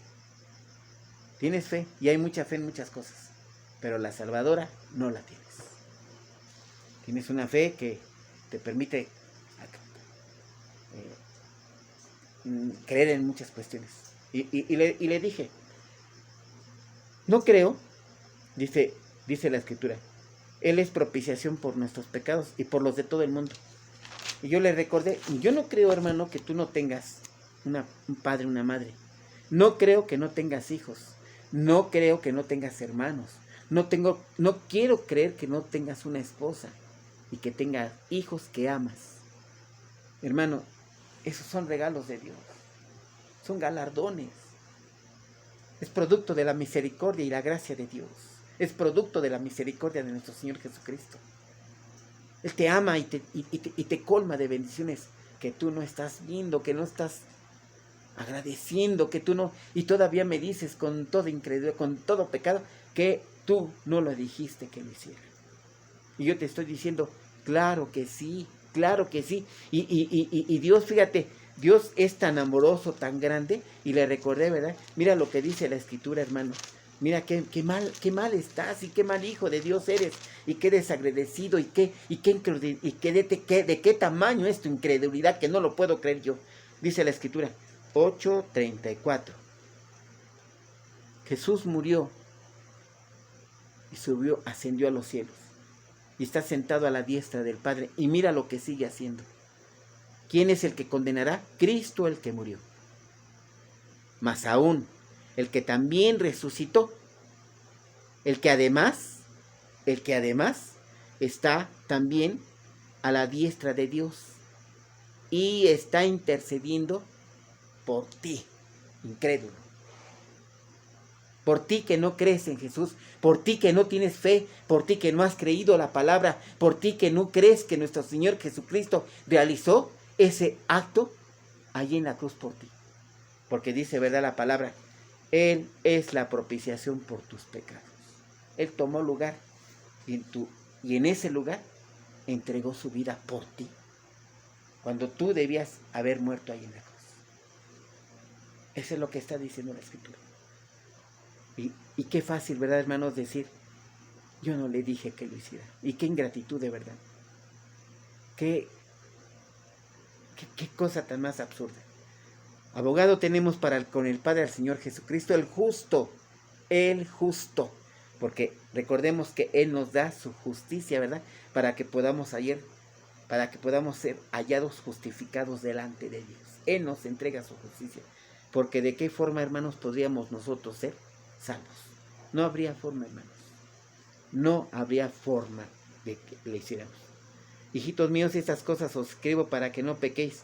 Tienes fe y hay mucha fe en muchas cosas, pero la salvadora no la tienes. Tienes una fe que te permite creer en muchas cuestiones. Y le dije, no creo, dice la Escritura, Él es propiciación por nuestros pecados y por los de todo el mundo. Y yo le recordé, yo no creo, hermano, que tú no tengas un padre, una madre. No creo que no tengas hijos. No creo que no tengas hermanos. No quiero creer que no tengas una esposa y que tengas hijos que amas. Hermano, esos son regalos de Dios. Son galardones. Es producto de la misericordia y la gracia de Dios. Es producto de la misericordia de nuestro Señor Jesucristo. Él te ama y te colma de bendiciones que tú no estás viendo, que no estás agradeciendo, que tú no, y todavía me dices con toda incredulidad, con todo pecado, que tú no lo dijiste que lo hiciera. Y yo te estoy diciendo, claro que sí, claro que sí. Y Dios, fíjate, Dios es tan amoroso, tan grande, y le recordé, ¿verdad? Mira lo que dice la Escritura, hermano. Mira qué mal estás y qué mal hijo de Dios eres y qué desagradecido de qué tamaño es tu incredulidad, que no lo puedo creer yo. Dice la Escritura 8:34. Jesús murió y ascendió a los cielos y está sentado a la diestra del Padre, y mira lo que sigue haciendo. ¿Quién es el que condenará? Cristo, el que murió. Más aún, el que también resucitó, el que además está también a la diestra de Dios y está intercediendo por ti, incrédulo. Por ti que no crees en Jesús, por ti que no tienes fe, por ti que no has creído la palabra, por ti que no crees que nuestro Señor Jesucristo realizó ese acto allí en la cruz por ti. Porque dice, ¿verdad?, la palabra, Él es la propiciación por tus pecados. Él tomó lugar y en ese lugar entregó su vida por ti, cuando tú debías haber muerto ahí en la cruz. Eso es lo que está diciendo la Escritura. Y qué fácil, ¿verdad, hermanos?, decir, yo no le dije que lo hiciera. Y qué ingratitud, de verdad. Qué cosa tan más absurda. Abogado tenemos con el Padre al Señor Jesucristo, el justo, porque recordemos que Él nos da su justicia, ¿verdad?, para que podamos ser hallados justificados delante de Dios. Él nos entrega su justicia, porque de qué forma, hermanos, podríamos nosotros ser salvos. No habría forma, hermanos. no habría forma de que le hiciéramos. Hijitos míos, estas cosas os escribo para que no pequéis.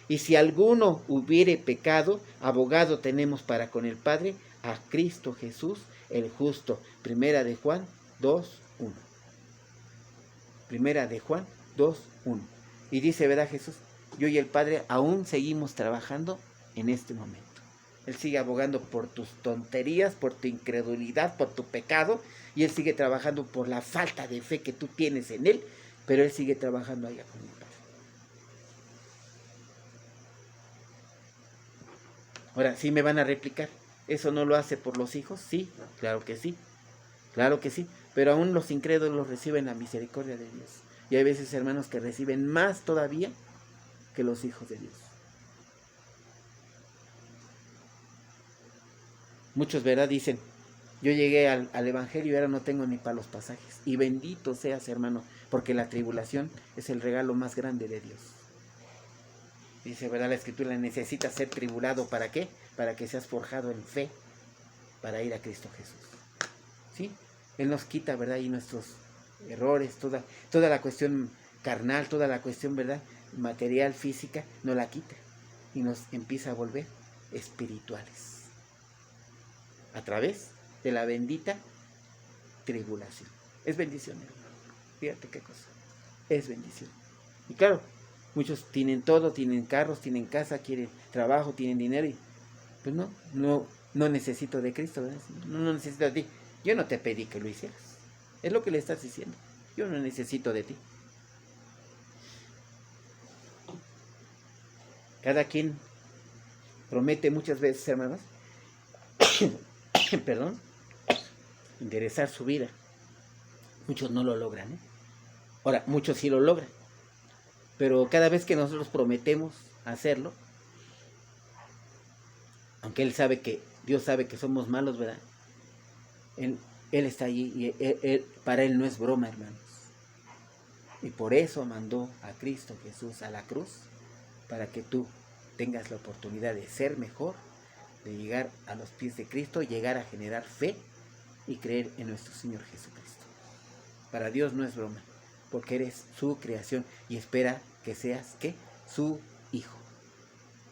Y si alguno hubiere pecado, abogado tenemos para con el Padre, a Cristo Jesús, el justo. Primera de Juan 2:1. Primera de Juan 2:1. Y dice, ¿verdad, Jesús? Yo y el Padre aún seguimos trabajando en este momento. Él sigue abogando por tus tonterías, por tu incredulidad, por tu pecado, y Él sigue trabajando por la falta de fe que tú tienes en Él, pero Él sigue trabajando allá con el Padre. Ahora, ¿sí me van a replicar? ¿Eso no lo hace por los hijos? Sí, claro que sí, claro que sí, pero aún los incrédulos reciben la misericordia de Dios. Y hay veces, hermanos, que reciben más todavía que los hijos de Dios. Muchos, ¿verdad? Dicen, yo llegué al Evangelio y ahora no tengo ni para los pasajes. Y bendito seas, hermano, porque la tribulación es el regalo más grande de Dios. Dice, ¿verdad? La Escritura, necesita ser tribulado. ¿Para qué? Para que seas forjado en fe, para ir a Cristo Jesús. ¿Sí? Él nos quita, ¿verdad? Y nuestros errores, toda la cuestión carnal, toda la cuestión, ¿verdad? Material, física, nos la quita. Y nos empieza a volver espirituales. A través de la bendita tribulación. Es bendición, hermano. Fíjate qué cosa. Es bendición. Y claro, muchos tienen todo, tienen carros, tienen casa, quieren trabajo, tienen dinero. Y pues no necesito de Cristo, ¿verdad? No necesito de ti. Yo no te pedí que lo hicieras. Es lo que le estás diciendo. Yo no necesito de ti. Cada quien promete muchas veces, hermanos, perdón, enderezar su vida. Muchos no lo logran, ¿eh? Ahora, muchos sí lo logran. Pero cada vez que nosotros prometemos hacerlo, aunque Dios sabe que somos malos, ¿verdad? Él está allí y para Él no es broma, hermanos. Y por eso mandó a Cristo Jesús a la cruz, para que tú tengas la oportunidad de ser mejor, de llegar a los pies de Cristo, llegar a generar fe y creer en nuestro Señor Jesucristo. Para Dios no es broma, porque eres su creación y espera que seas, ¿qué? Su hijo.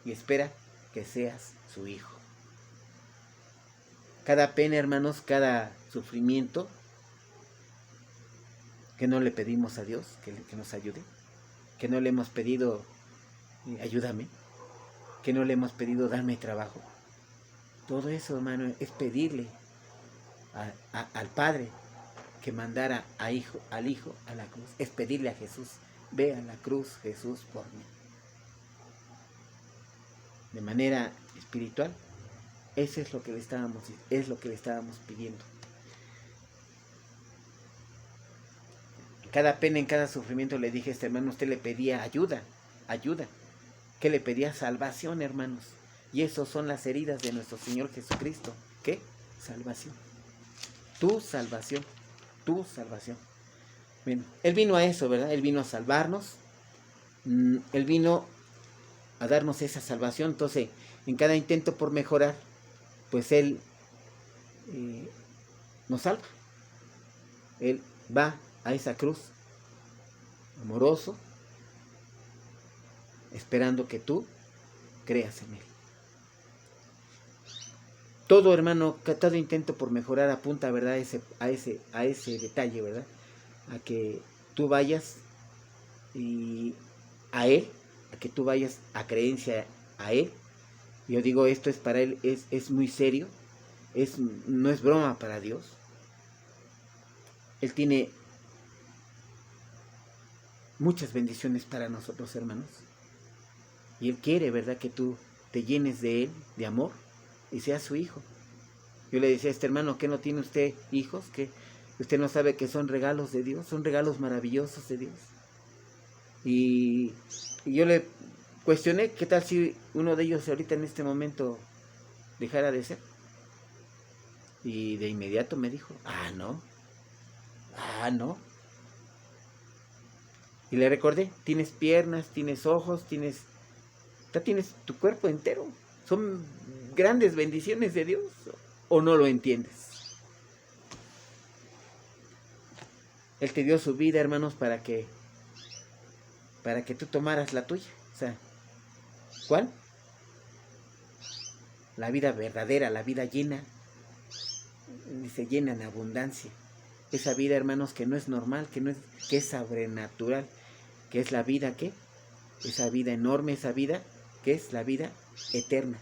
Y espera que seas su hijo. Cada pena, hermanos, cada sufrimiento, que no le pedimos a Dios que nos ayude, que no le hemos pedido, ayúdame, que no le hemos pedido, dame trabajo. Todo eso, hermano, es pedirle al Padre que mandara al Hijo a la cruz. Es pedirle a Jesús, ve a la cruz, Jesús, por mí. De manera espiritual, eso es lo que le estábamos pidiendo. En cada pena, en cada sufrimiento le dije a este hermano, usted le pedía ayuda. ¿Qué le pedía? Salvación, hermanos. Y eso son las heridas de nuestro Señor Jesucristo. ¿Qué? Salvación. Tu salvación. Bien, Él vino a eso, ¿verdad? Él vino a salvarnos. Él vino a darnos esa salvación. Entonces, en cada intento por mejorar, pues Él nos salva. Él va a esa cruz amoroso, esperando que tú creas en Él. Todo, hermano, todo intento por mejorar apunta, ¿verdad? A ese detalle, ¿verdad? A que tú vayas a Él, a que tú vayas a creencia a Él. Yo digo, esto es para Él, es muy serio, no es broma para Dios. Él tiene muchas bendiciones para nosotros, hermanos. Y Él quiere, ¿verdad?, que tú te llenes de Él, de amor, y seas su hijo. Yo le decía a este hermano, ¿qué no tiene usted hijos? ¿Que usted no sabe que son regalos de Dios? Son regalos maravillosos de Dios. Y yo le cuestioné, ¿qué tal si uno de ellos ahorita en este momento dejara de ser? Y de inmediato me dijo, no. Y le recordé, tienes piernas, tienes ojos, tienes tu cuerpo entero. Son grandes bendiciones de Dios. ¿O no lo entiendes? Él te dio su vida, hermanos, para que tú tomaras la tuya. O sea, ¿cuál? La vida verdadera, la vida llena, dice llena en abundancia. Esa vida, hermanos, que no es normal, que es sobrenatural, que es la vida, ¿qué? Esa vida enorme, esa vida, que es la vida eterna.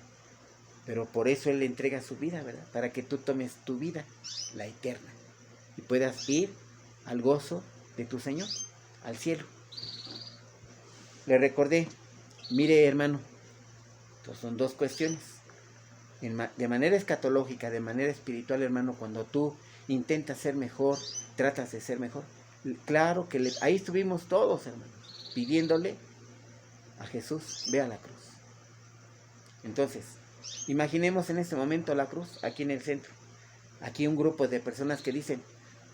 Pero por eso Él le entrega su vida, ¿verdad? Para que tú tomes tu vida, la eterna, y puedas ir al gozo de tu Señor, al cielo. Le recordé, mire, hermano, entonces son dos cuestiones. De manera escatológica, de manera espiritual, hermano, cuando tú intentas ser mejor, tratas de ser mejor. Claro que ahí estuvimos todos, hermanos, pidiéndole a Jesús, ve a la cruz. Entonces, imaginemos en este momento la cruz aquí en el centro. Aquí un grupo de personas que dicen,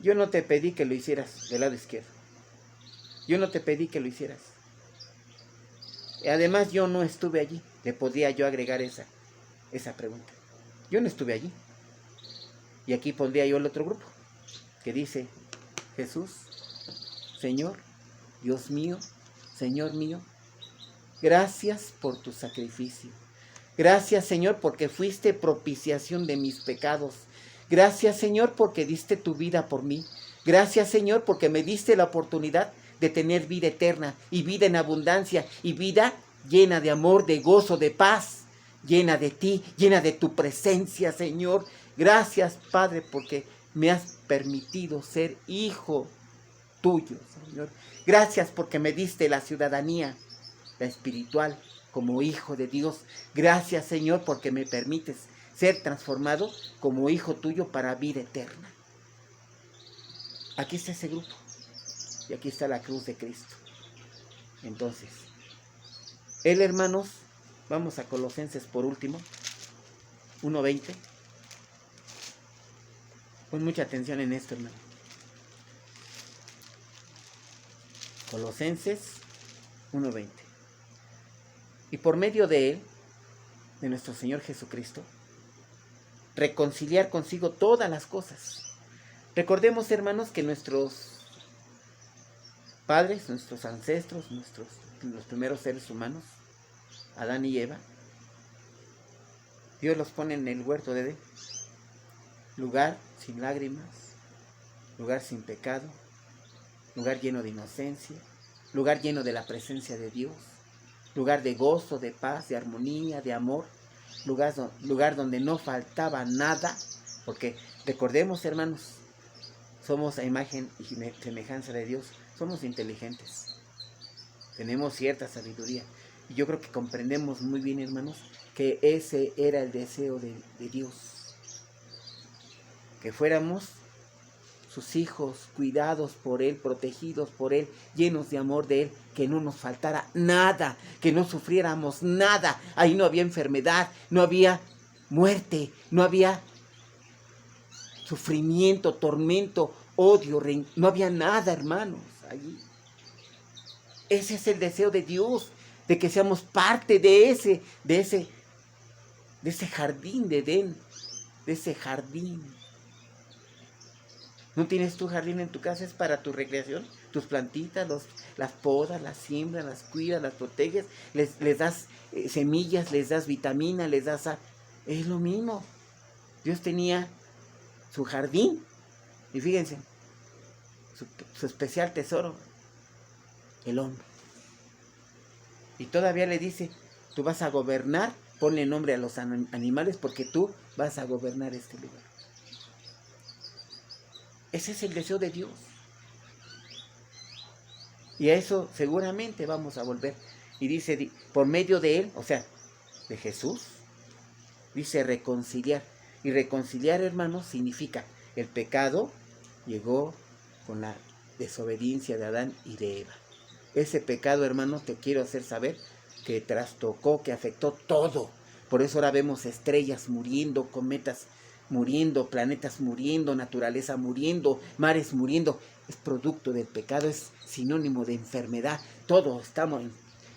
yo no te pedí que lo hicieras del lado izquierdo. Yo no te pedí que lo hicieras. Además, yo no estuve allí. Le podría yo agregar esa pregunta. Yo no estuve allí. Y aquí pondría yo el otro grupo que dice, Jesús, Señor, Dios mío, Señor mío, gracias por tu sacrificio. Gracias, Señor, porque fuiste propiciación de mis pecados. Gracias, Señor, porque diste tu vida por mí. Gracias, Señor, porque me diste la oportunidad de tener vida eterna y vida en abundancia y vida llena de amor, de gozo, de paz, llena de ti, llena de tu presencia, Señor. Gracias, Padre, porque me has permitido ser hijo tuyo, Señor. Gracias porque me diste la ciudadanía, la espiritual, como hijo de Dios. Gracias, Señor, porque me permites ser transformado como hijo tuyo para vida eterna. Aquí está ese grupo. Y aquí está la cruz de Cristo. Entonces, Él, hermanos, vamos a Colosenses por último, 1:20. Pon mucha atención en esto, hermano. Colosenses 1:20. Y por medio de Él, de nuestro Señor Jesucristo, reconciliar consigo todas las cosas. Recordemos, hermanos, que nuestros padres, nuestros ancestros, los primeros seres humanos, Adán y Eva, Dios los pone en el huerto de Edén, lugar sin lágrimas, lugar sin pecado, lugar lleno de inocencia, lugar lleno de la presencia de Dios, lugar de gozo, de paz, de armonía, de amor, lugar donde no faltaba nada, porque recordemos, hermanos, somos a imagen y semejanza de Dios, somos inteligentes, tenemos cierta sabiduría, y yo creo que comprendemos muy bien, hermanos, que ese era el deseo de Dios, que fuéramos sus hijos, cuidados por Él, protegidos por Él, llenos de amor de Él, que no nos faltara nada, que no sufriéramos nada. Ahí no había enfermedad, no había muerte, no había sufrimiento, tormento, odio, no había nada, hermanos, allí. Ese es el deseo de Dios, de que seamos parte de ese jardín de Edén, de ese jardín. ¿No tienes tu jardín en tu casa? Es para tu recreación. Tus plantitas, las podas, las siembras, las cuidas, las proteges, les das semillas, les das vitamina, les das... Es lo mismo. Dios tenía su jardín. Y fíjense, su especial tesoro, el hombre. Y todavía le dice, tú vas a gobernar, ponle nombre a los animales porque tú vas a gobernar este lugar. Ese es el deseo de Dios. Y a eso seguramente vamos a volver. Y dice, por medio de Él, o sea, de Jesús, dice reconciliar. Y reconciliar, hermanos, significa el pecado llegó con la desobediencia de Adán y de Eva. Ese pecado, hermanos, te quiero hacer saber que trastocó, que afectó todo. Por eso ahora vemos estrellas muriendo, cometas muriendo, planetas muriendo, naturaleza muriendo, mares muriendo. Es producto del pecado, es sinónimo de enfermedad. Todos estamos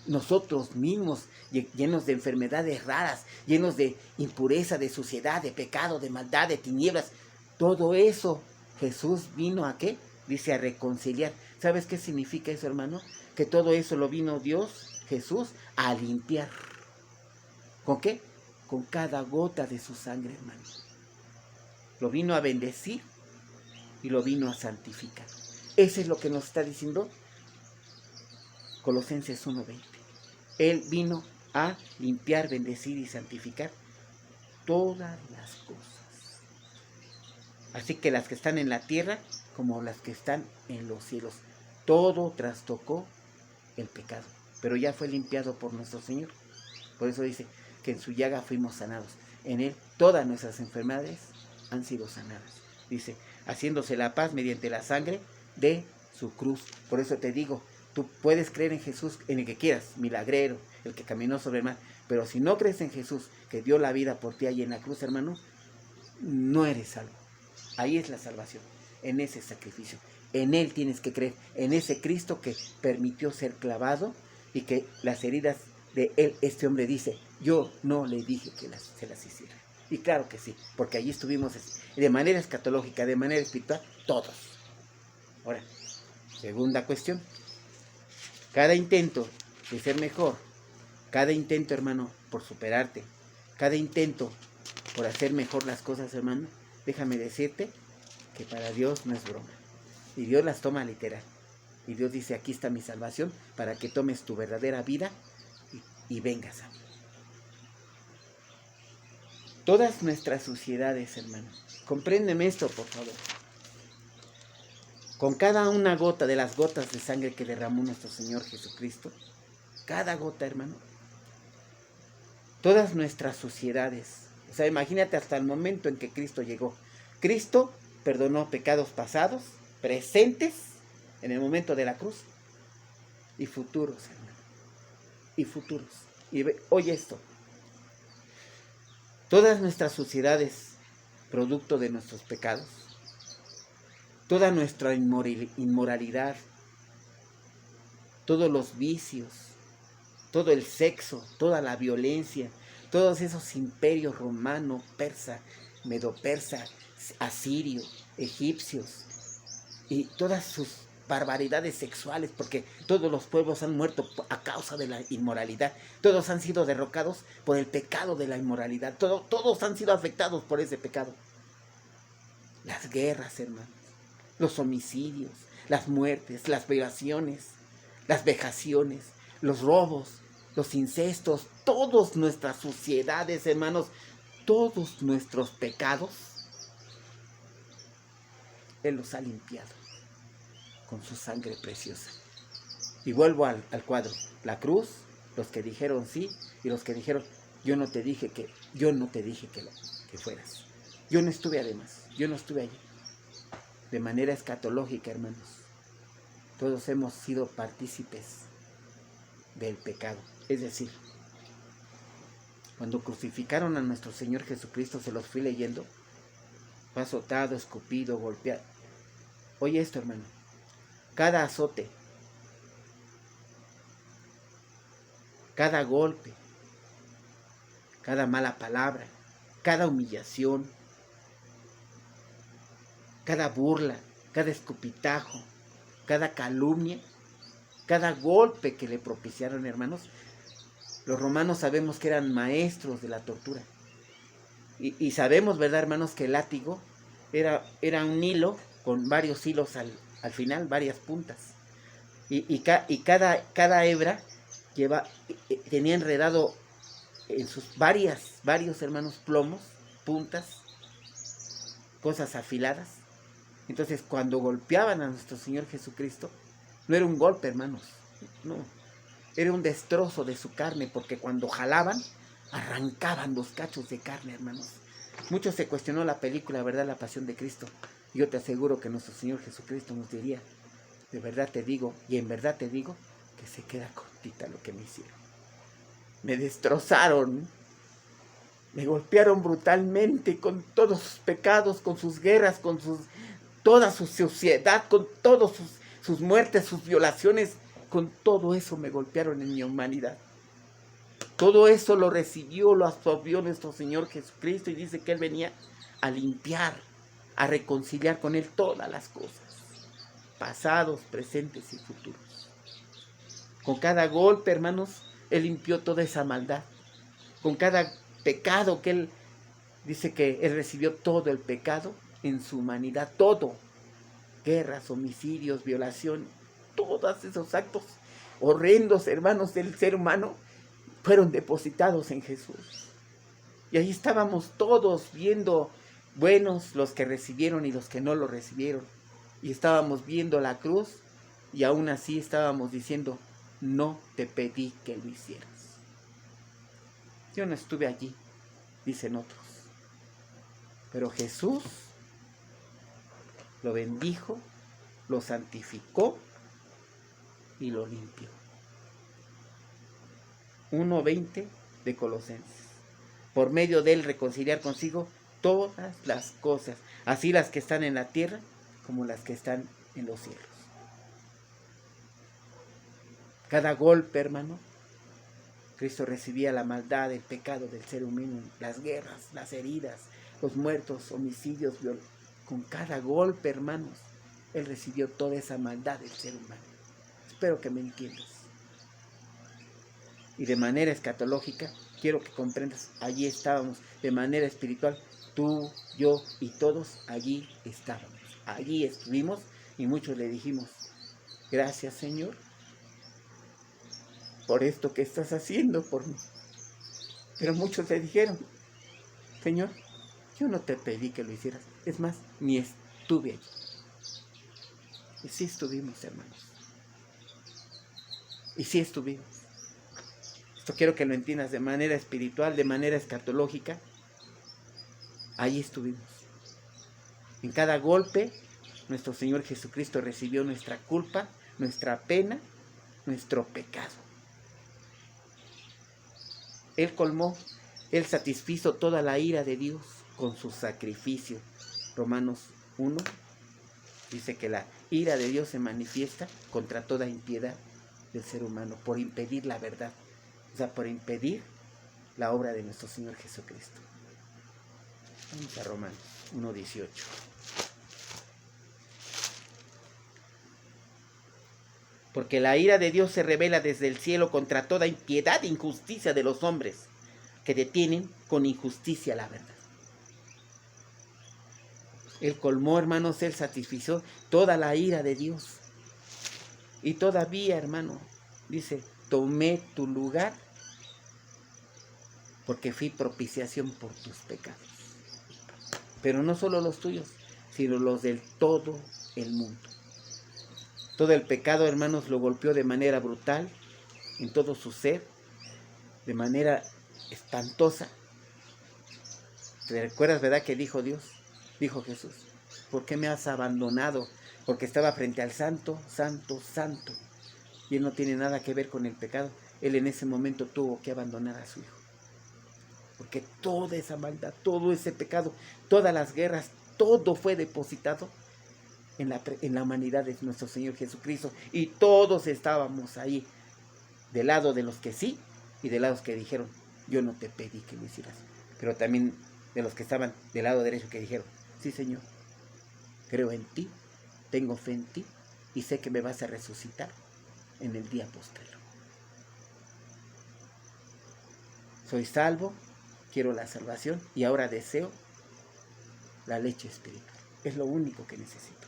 nosotros mismos llenos de enfermedades raras, llenos de impureza, de suciedad, de pecado, de maldad, de tinieblas. Todo eso Jesús vino ¿a qué? dice a reconciliar. ¿Sabes qué significa eso, hermano? Que todo eso lo vino Dios, Jesús, a limpiar. ¿Con qué? Con cada gota de su sangre, hermano. Lo vino a bendecir y lo vino a santificar. Eso es lo que nos está diciendo Colosenses 1:20. Él vino a limpiar, bendecir y santificar todas las cosas. Así que las que están en la tierra como las que están en los cielos. Todo trastocó el pecado, pero ya fue limpiado por nuestro Señor. Por eso dice que en su llaga fuimos sanados. En Él todas nuestras enfermedades han sido sanadas. Dice, haciéndose la paz mediante la sangre de su cruz. Por eso te digo, tú puedes creer en Jesús en el que quieras, milagrero, el que caminó sobre el mar. Pero si no crees en Jesús, que dio la vida por ti ahí en la cruz, hermano, no eres salvo. Ahí es la salvación, en ese sacrificio. En Él tienes que creer, en ese Cristo que permitió ser clavado y que las heridas de Él, este hombre dice, yo no le dije que se las hiciera. Y claro que sí, porque allí estuvimos de manera escatológica, de manera espiritual, todos. Ahora, segunda cuestión. Cada intento de ser mejor, cada intento, hermano, por superarte, cada intento por hacer mejor las cosas, hermano, déjame decirte que para Dios no es broma. Y Dios las toma literal. Y Dios dice, aquí está mi salvación para que tomes tu verdadera vida y vengas a mí. Todas nuestras suciedades, hermano, compréndeme esto, por favor. Con cada una gota de las gotas de sangre que derramó nuestro Señor Jesucristo, cada gota, hermano, todas nuestras suciedades. O sea, imagínate hasta el momento en que Cristo llegó. Cristo perdonó pecados pasados, presentes, en el momento de la cruz, y futuros, hermano. Y futuros. Y oye esto. Todas nuestras suciedades, producto de nuestros pecados, toda nuestra inmoralidad, todos los vicios, todo el sexo, toda la violencia, todos esos imperios romano, persa, medo-persa, asirio, egipcios, y todas sus barbaridades sexuales, porque todos los pueblos han muerto a causa de la inmoralidad, todos han sido derrocados por el pecado de la inmoralidad, todos han sido afectados por ese pecado. Las guerras, hermanos, los homicidios, las muertes, las violaciones, las vejaciones, los robos, los incestos, todas nuestras suciedades, hermanos, todos nuestros pecados, Él los ha limpiado con su sangre preciosa. Y vuelvo al cuadro, la cruz, los que dijeron sí y los que dijeron, yo no te dije que fueras. Yo no estuve además, yo no estuve allí. De manera escatológica, hermanos, todos hemos sido partícipes del pecado. Es decir, cuando crucificaron a nuestro Señor Jesucristo, se los fui leyendo, fue azotado, escupido, golpeado. Oye esto, hermano, cada azote, cada golpe, cada mala palabra, cada humillación, cada burla, cada escupitajo, cada calumnia, cada golpe que le propiciaron, hermanos, los romanos sabemos que eran maestros de la tortura. Y sabemos, ¿verdad, hermanos?, que el látigo era un hilo con varios hilos al final, varias puntas. Y cada hebra tenía enredado en sus varios, hermanos, plomos, puntas, cosas afiladas. Entonces, cuando golpeaban a nuestro Señor Jesucristo, no era un golpe, hermanos, no. Era un destrozo de su carne, porque cuando jalaban, arrancaban los cachos de carne, hermanos. Mucho se cuestionó la película, ¿verdad?, La Pasión de Cristo. Yo te aseguro que nuestro Señor Jesucristo nos diría, de verdad te digo, y en verdad te digo, que se queda cortita lo que me hicieron. Me destrozaron, me golpearon brutalmente con todos sus pecados, con sus guerras, con toda su suciedad, con todas sus muertes, sus violaciones. Con todo eso me golpearon en mi humanidad. Todo eso lo recibió, lo absorbió nuestro Señor Jesucristo, y dice que Él venía a limpiar, a reconciliar con Él todas las cosas. pasados, presentes y futuros. Con cada golpe, hermanos, Él limpió toda esa maldad. Con cada pecado que Él dice que Él recibió todo el pecado en su humanidad, todo. Guerras, homicidios, violación, todos esos actos horrendos, hermanos, del ser humano fueron depositados en Jesús. Y ahí estábamos todos viendo, buenos los que recibieron y los que no lo recibieron. Y estábamos viendo la cruz y aún así estábamos diciendo, no te pedí que lo hicieras. Yo no estuve allí, dicen otros. Pero Jesús lo bendijo, lo santificó y lo limpió. 1:20 de Colosenses. Por medio de él reconciliar consigo todas las cosas, así las que están en la tierra como las que están en los cielos. Cada golpe, hermano, Cristo recibía la maldad, el pecado del ser humano, las guerras, las heridas, los muertos, homicidios, con cada golpe, hermanos, Él recibió toda esa maldad del ser humano. Espero que me entiendas. Y de manera escatológica, quiero que comprendas, allí estábamos, de manera espiritual, tú, yo y todos allí estábamos. Allí estuvimos y muchos le dijimos, gracias Señor, por esto que estás haciendo por mí. Pero muchos le dijeron, Señor, yo no te pedí que lo hicieras. Es más, ni estuve allí. Y sí estuvimos, hermanos. Y sí estuvimos. Esto quiero que lo entiendas de manera espiritual, de manera escatológica. Allí estuvimos. En cada golpe, nuestro Señor Jesucristo recibió nuestra culpa, nuestra pena, nuestro pecado. Él colmó, Él satisfizo toda la ira de Dios con su sacrificio. Romanos 1 dice que la ira de Dios se manifiesta contra toda impiedad del ser humano, por impedir la verdad, o sea, por impedir la obra de nuestro Señor Jesucristo. Vamos a Romanos 1:18. Porque la ira de Dios se revela desde el cielo contra toda impiedad e injusticia de los hombres, que detienen con injusticia la verdad. Él colmó, hermanos, Él satisfizo toda la ira de Dios. Y todavía, hermano, dice, tomé tu lugar porque fui propiciación por tus pecados. Pero no solo los tuyos, sino los del todo el mundo. Todo el pecado, hermanos, lo golpeó de manera brutal, en todo su ser, de manera espantosa. ¿Te recuerdas, verdad, que dijo Dios? Dijo Jesús, ¿por qué me has abandonado? Porque estaba frente al santo, santo, santo. Y Él no tiene nada que ver con el pecado. Él en ese momento tuvo que abandonar a su Hijo. Porque toda esa maldad, todo ese pecado, todas las guerras, todo fue depositado en la humanidad de nuestro Señor Jesucristo. Y todos estábamos ahí, del lado de los que sí y de los que dijeron, yo no te pedí que lo hicieras. Pero también de los que estaban del lado derecho que dijeron, sí Señor, creo en ti, tengo fe en ti y sé que me vas a resucitar en el día postrero. Soy salvo, quiero la salvación y ahora deseo la leche espiritual. Es lo único que necesito.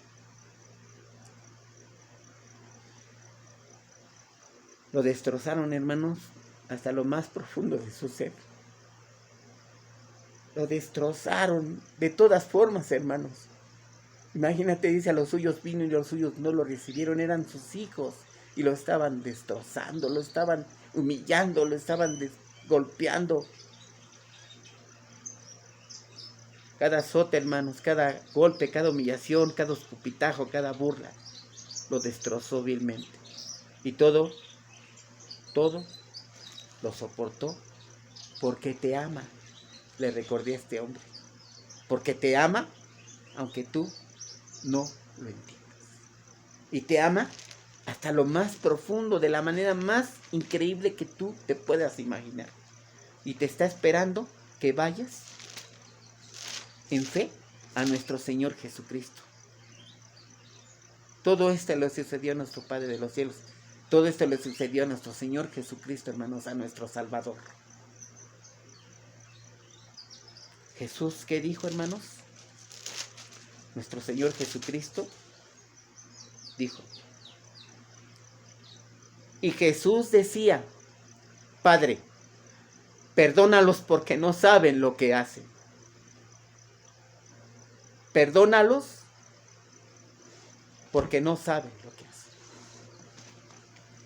Lo destrozaron, hermanos, hasta lo más profundo de su ser. Lo destrozaron de todas formas, hermanos. Imagínate, dice, a los suyos vino y los suyos no lo recibieron, eran sus hijos. Y lo estaban destrozando, lo estaban humillando, lo estaban golpeando. Cada azota, hermanos, cada golpe, cada humillación, cada escupitajo, cada burla, lo destrozó vilmente. Y todo lo soportó porque te ama, le recordé a este hombre. Porque te ama, aunque tú no lo entiendas. Y te ama hasta lo más profundo, de la manera más increíble que tú te puedas imaginar. Y te está esperando que vayas en fe a nuestro Señor Jesucristo. Todo esto le sucedió a nuestro Padre de los cielos. Todo esto le sucedió a nuestro Señor Jesucristo, hermanos, a nuestro Salvador. Jesús, ¿qué dijo, hermanos? Nuestro Señor Jesucristo dijo. Y Jesús decía, Padre, perdónalos porque no saben lo que hacen. Perdónalos porque no saben lo que hacen.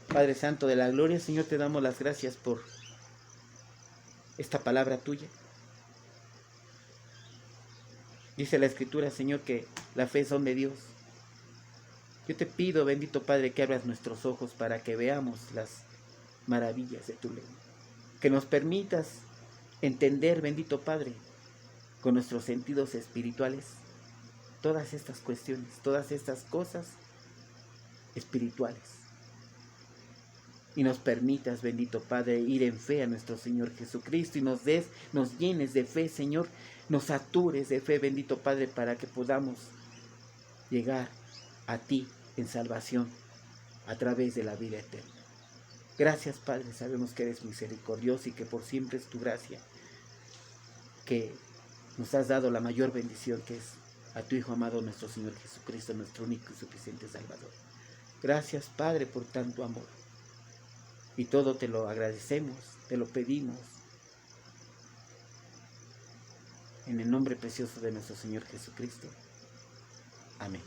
Padre Santo de la Gloria, Señor, te damos las gracias por esta palabra tuya. Dice la Escritura, Señor, que la fe son de Dios. Yo te pido, bendito Padre, que abras nuestros ojos para que veamos las maravillas de tu ley. Que nos permitas entender, bendito Padre, con nuestros sentidos espirituales, todas estas cuestiones, todas estas cosas espirituales. Y nos permitas, bendito Padre, ir en fe a nuestro Señor Jesucristo y nos llenes de fe, Señor, nos satures de fe, bendito Padre, para que podamos llegar a ti en salvación a través de la vida eterna. Gracias, Padre, sabemos que eres misericordioso y que por siempre es tu gracia, que nos has dado la mayor bendición, que es a tu Hijo amado, nuestro Señor Jesucristo, nuestro único y suficiente Salvador. Gracias, Padre, por tanto amor. Y todo te lo agradecemos, te lo pedimos, en el nombre precioso de nuestro Señor Jesucristo. Amén.